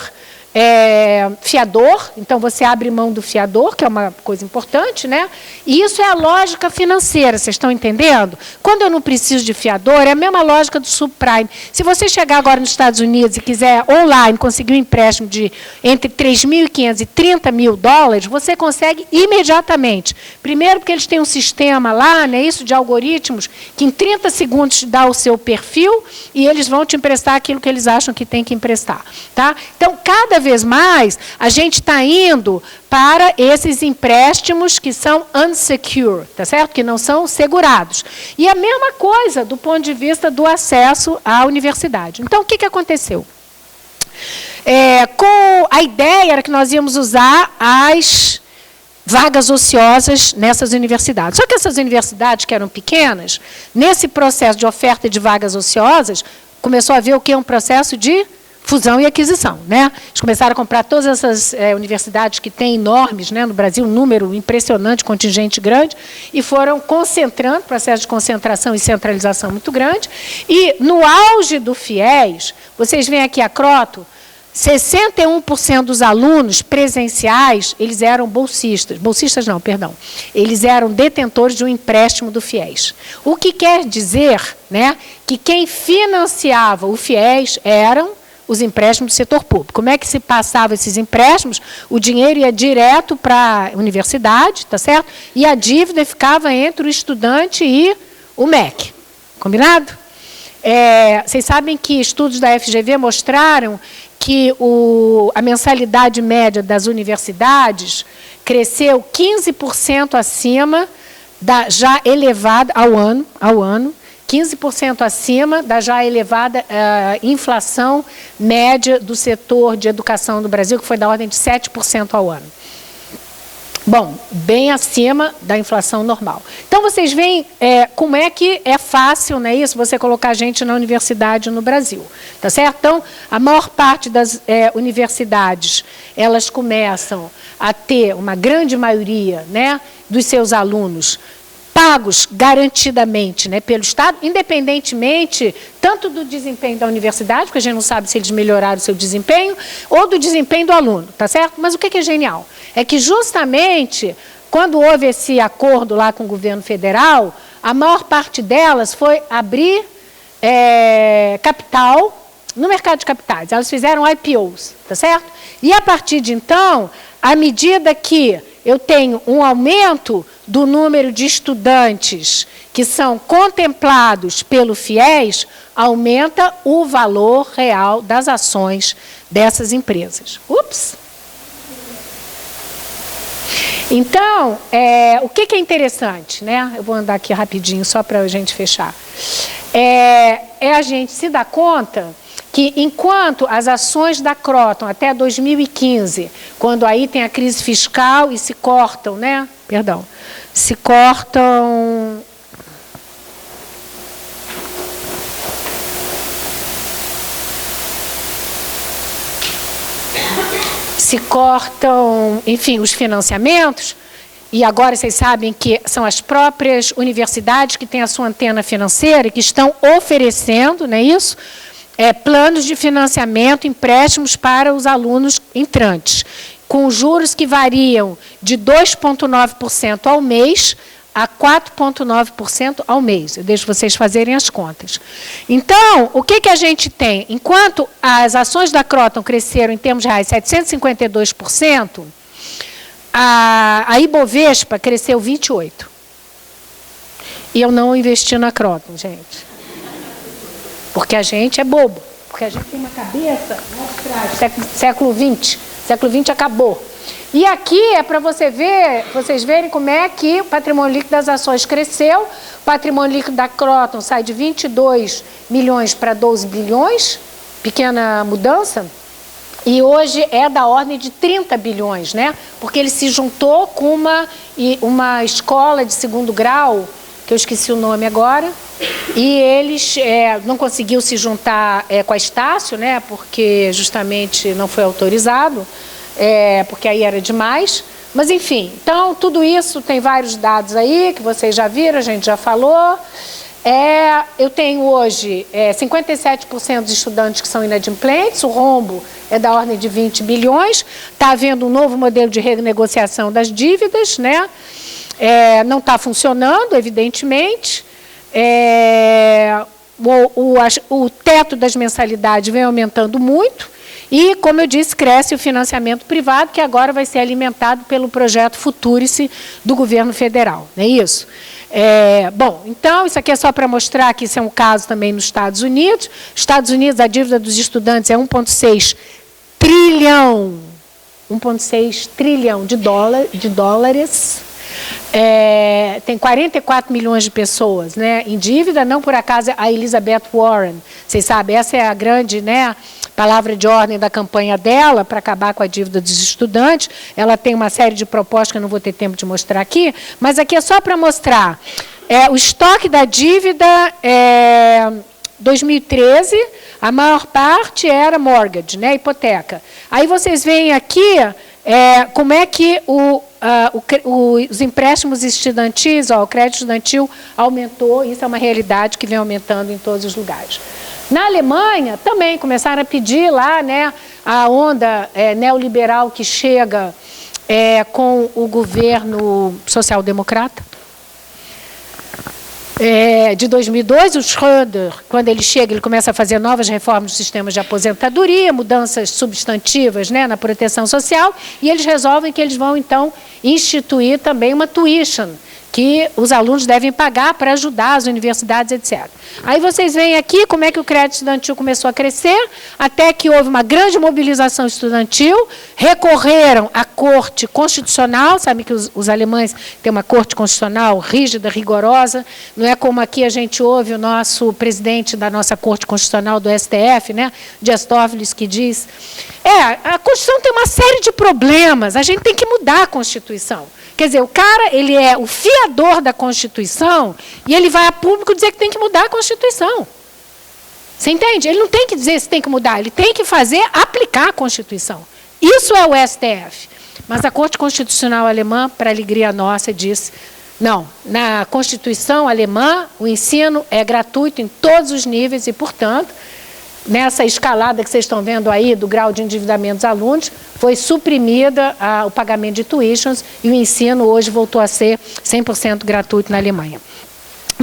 fiador, então você abre mão do fiador, que é uma coisa importante, né? E isso é a lógica financeira, vocês estão entendendo? Quando eu não preciso de fiador, é a mesma lógica do subprime. Se você chegar agora nos Estados Unidos e quiser online conseguir um empréstimo de entre 3.500 e 30 mil dólares, você consegue imediatamente. Primeiro porque eles têm um sistema lá, né, isso de algoritmos, que em 30 segundos te dá o seu perfil e eles vão te emprestar aquilo que eles acham que tem que emprestar. Tá? Então, cada vez mais, a gente está indo para esses empréstimos que são unsecured, tá certo? Que não são segurados. E a mesma coisa do ponto de vista do acesso à universidade. Então, o que aconteceu? A ideia era que nós íamos usar as vagas ociosas nessas universidades. Só que essas universidades, que eram pequenas, nesse processo de oferta de vagas ociosas, começou a haver o quê? Um processo de fusão e aquisição, né? Eles começaram a comprar todas essas universidades que têm enormes, né, no Brasil, um número impressionante, contingente grande, e foram concentrando, processo de concentração e centralização muito grande. E, no auge do FIES, vocês veem aqui a Croton, 61% dos alunos presenciais, eles eram bolsistas não, perdão, eles eram detentores de um empréstimo do FIES. O que quer dizer, né, que quem financiava o FIES eram os empréstimos do setor público. Como é que se passava esses empréstimos? O dinheiro ia direto para a universidade, tá certo? E a dívida ficava entre o estudante e o MEC. Combinado? Vocês sabem que estudos da FGV mostraram que a mensalidade média das universidades cresceu 15% acima da já elevada ao ano, 15% acima da já elevada inflação média do setor de educação do Brasil, que foi da ordem de 7% ao ano. Bom, bem acima da inflação normal. Então, vocês veem como é que é fácil, não é isso, você colocar gente na universidade no Brasil. Tá certo? Então, a maior parte das universidades, elas começam a ter uma grande maioria, né, dos seus alunos pagos garantidamente, né, pelo Estado, independentemente tanto do desempenho da universidade, porque a gente não sabe se eles melhoraram o seu desempenho, ou do desempenho do aluno, tá certo? Mas o que é genial? É que justamente quando houve esse acordo lá com o governo federal, a maior parte delas foi abrir capital no mercado de capitais. Elas fizeram IPOs, tá certo? E a partir de então, à medida que eu tenho um aumento do número de estudantes que são contemplados pelo FIES, aumenta o valor real das ações dessas empresas. Ups! Então, o que é interessante, né? Eu vou andar aqui rapidinho, só para a gente fechar. A gente se dar conta que, enquanto as ações da Croton até 2015, quando aí tem a crise fiscal e se cortam, né? Perdão, se cortam... Se cortam, enfim, os financiamentos, e agora vocês sabem que são as próprias universidades que têm a sua antena financeira e que estão oferecendo, não é isso? Planos de financiamento, empréstimos para os alunos entrantes, com juros que variam de 2,9% ao mês a 4,9% ao mês. Eu deixo vocês fazerem as contas. Então, o que a gente tem? Enquanto as ações da Croton cresceram em termos reais 752%, a Ibovespa cresceu 28%. E eu não investi na Croton, gente. Porque a gente é bobo. Porque a gente tem uma cabeça lá atrás, século XX. Século XX acabou. E aqui é para vocês verem como é que o patrimônio líquido das ações cresceu. O patrimônio líquido da Croton sai de 22 milhões para 12 bilhões, pequena mudança. E hoje é da ordem de 30 bilhões, né? Porque ele se juntou com uma escola de segundo grau, que eu esqueci o nome agora, e eles não conseguiu se juntar com a Estácio, né? Porque justamente não foi autorizado. Porque aí era demais, mas enfim, então tudo isso tem vários dados aí que vocês já viram, a gente já falou. Eu tenho hoje 57% de estudantes que são inadimplentes, o rombo é da ordem de 20 bilhões, está havendo um novo modelo de renegociação das dívidas, né? Não está funcionando, evidentemente. O teto das mensalidades vem aumentando muito. E, como eu disse, cresce o financiamento privado, que agora vai ser alimentado pelo projeto Futurice do governo federal. Não é isso? Bom, então, isso aqui é só para mostrar que isso é um caso também nos Estados Unidos. Nos Estados Unidos, a dívida dos estudantes é 1,6 trilhão. 1,6 trilhão de dólares. Tem 44 milhões de pessoas, né, em dívida. Não por acaso a Elizabeth Warren, vocês sabem, essa é a grande, né, palavra de ordem da campanha dela para acabar com a dívida dos estudantes. Ela tem uma série de propostas que eu não vou ter tempo de mostrar aqui, mas aqui é só para mostrar o estoque da dívida. 2013, a maior parte era mortgage, né, hipoteca. Aí vocês veem aqui como é que os empréstimos estudantis, o crédito estudantil aumentou. Isso é uma realidade que vem aumentando em todos os lugares. Na Alemanha, também começaram a pedir lá, né, a onda neoliberal que chega com o governo social-democrata. De 2002, o Schröder, quando ele chega, ele começa a fazer novas reformas dos sistemas de aposentadoria, mudanças substantivas, né, na proteção social, e eles resolvem que eles vão, então, instituir também uma tuition, que os alunos devem pagar para ajudar as universidades, etc. Aí vocês veem aqui como é que o crédito estudantil começou a crescer, até que houve uma grande mobilização estudantil, recorreram à Corte Constitucional, sabe que os alemães têm uma Corte Constitucional rígida, rigorosa, não é como aqui a gente ouve o nosso presidente da nossa Corte Constitucional do STF, né, Dias Toffoli, que diz, a Constituição tem uma série de problemas, a gente tem que mudar a Constituição. Quer dizer, o cara, ele é o fiador da Constituição e ele vai a público dizer que tem que mudar a Constituição. Você entende? Ele não tem que dizer se tem que mudar, ele tem que aplicar a Constituição. Isso é o STF. Mas a Corte Constitucional Alemã, para alegria nossa, disse, não, na Constituição alemã, o ensino é gratuito em todos os níveis e, portanto, nessa escalada que vocês estão vendo aí do grau de endividamento dos alunos, foi suprimida o pagamento de tuitions e o ensino hoje voltou a ser 100% gratuito na Alemanha.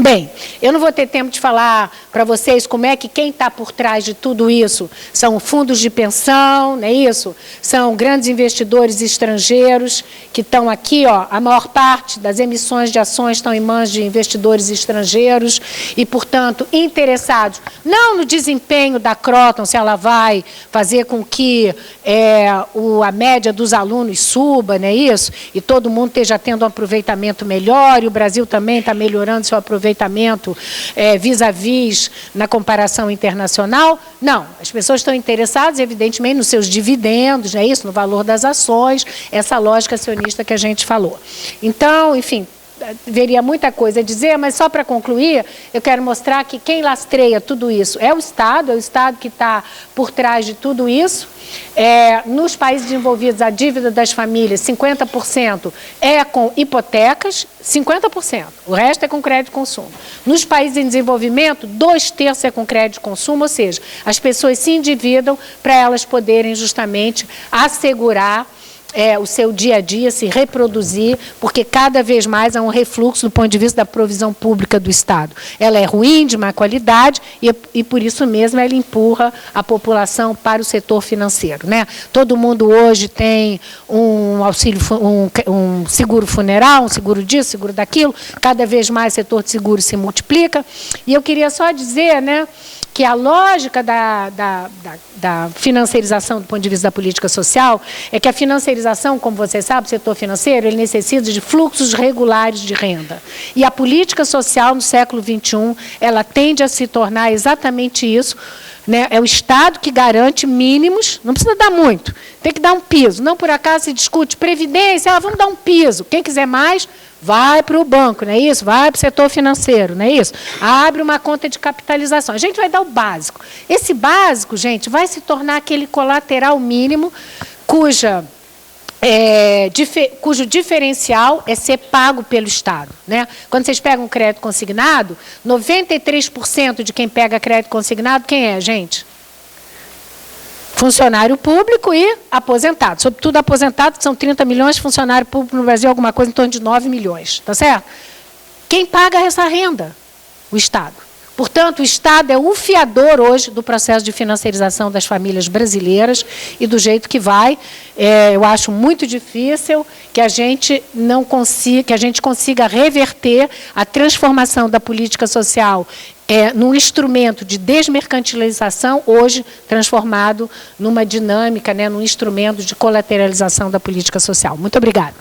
Bem, eu não vou ter tempo de falar para vocês como é que quem está por trás de tudo isso são fundos de pensão, não é isso? São grandes investidores estrangeiros que estão aqui, ó, a maior parte das emissões de ações estão em mãos de investidores estrangeiros e, portanto, interessados não no desempenho da Kroton, se ela vai fazer com que a média dos alunos suba, não é isso? E todo mundo esteja tendo um aproveitamento melhor, e o Brasil também está melhorando seu aproveitamento vis-à-vis na comparação internacional. Não, as pessoas estão interessadas, evidentemente, nos seus dividendos, não é isso? No valor das ações, essa lógica acionista que a gente falou. Então, enfim, haveria muita coisa a dizer, mas só para concluir, eu quero mostrar que quem lastreia tudo isso é o Estado que está por trás de tudo isso. Nos países desenvolvidos, a dívida das famílias, 50% é com hipotecas, 50%, o resto é com crédito de consumo. Nos países em desenvolvimento, 2/3 é com crédito de consumo, ou seja, as pessoas se endividam para elas poderem justamente assegurar o seu dia a dia, se reproduzir, porque cada vez mais há um refluxo do ponto de vista da provisão pública do Estado. Ela é ruim, de má qualidade, e por isso mesmo ela empurra a população para o setor financeiro, né? Todo mundo hoje tem um auxílio, um seguro funeral, um seguro disso, seguro daquilo, cada vez mais o setor de seguro se multiplica. E eu queria só dizer, né, que a lógica da financiarização do ponto de vista da política social é que a financiarização, como você sabe, o setor financeiro, ele necessita de fluxos regulares de renda. E a política social no século XXI, ela tende a se tornar exatamente isso, né? É o Estado que garante mínimos, não precisa dar muito, tem que dar um piso. Não por acaso se discute previdência, vamos dar um piso. Quem quiser mais, vai para o banco, não é isso? Vai para o setor financeiro, não é isso? Abre uma conta de capitalização. A gente vai dar o básico. Esse básico, gente, vai se tornar aquele colateral mínimo cujo diferencial é ser pago pelo Estado, né? Quando vocês pegam um crédito consignado, 93% de quem pega crédito consignado, quem é, gente? Funcionário público e aposentado. Sobretudo aposentado, que são 30 milhões, funcionário público no Brasil, alguma coisa em torno de 9 milhões. Tá certo? Quem paga essa renda? O Estado. Portanto, o Estado é o fiador hoje do processo de financiarização das famílias brasileiras e do jeito que vai. Eu acho muito difícil que a gente consiga reverter a transformação da política social num instrumento de desmercantilização, hoje transformado numa dinâmica, né, num instrumento de colateralização da política social. Muito obrigada.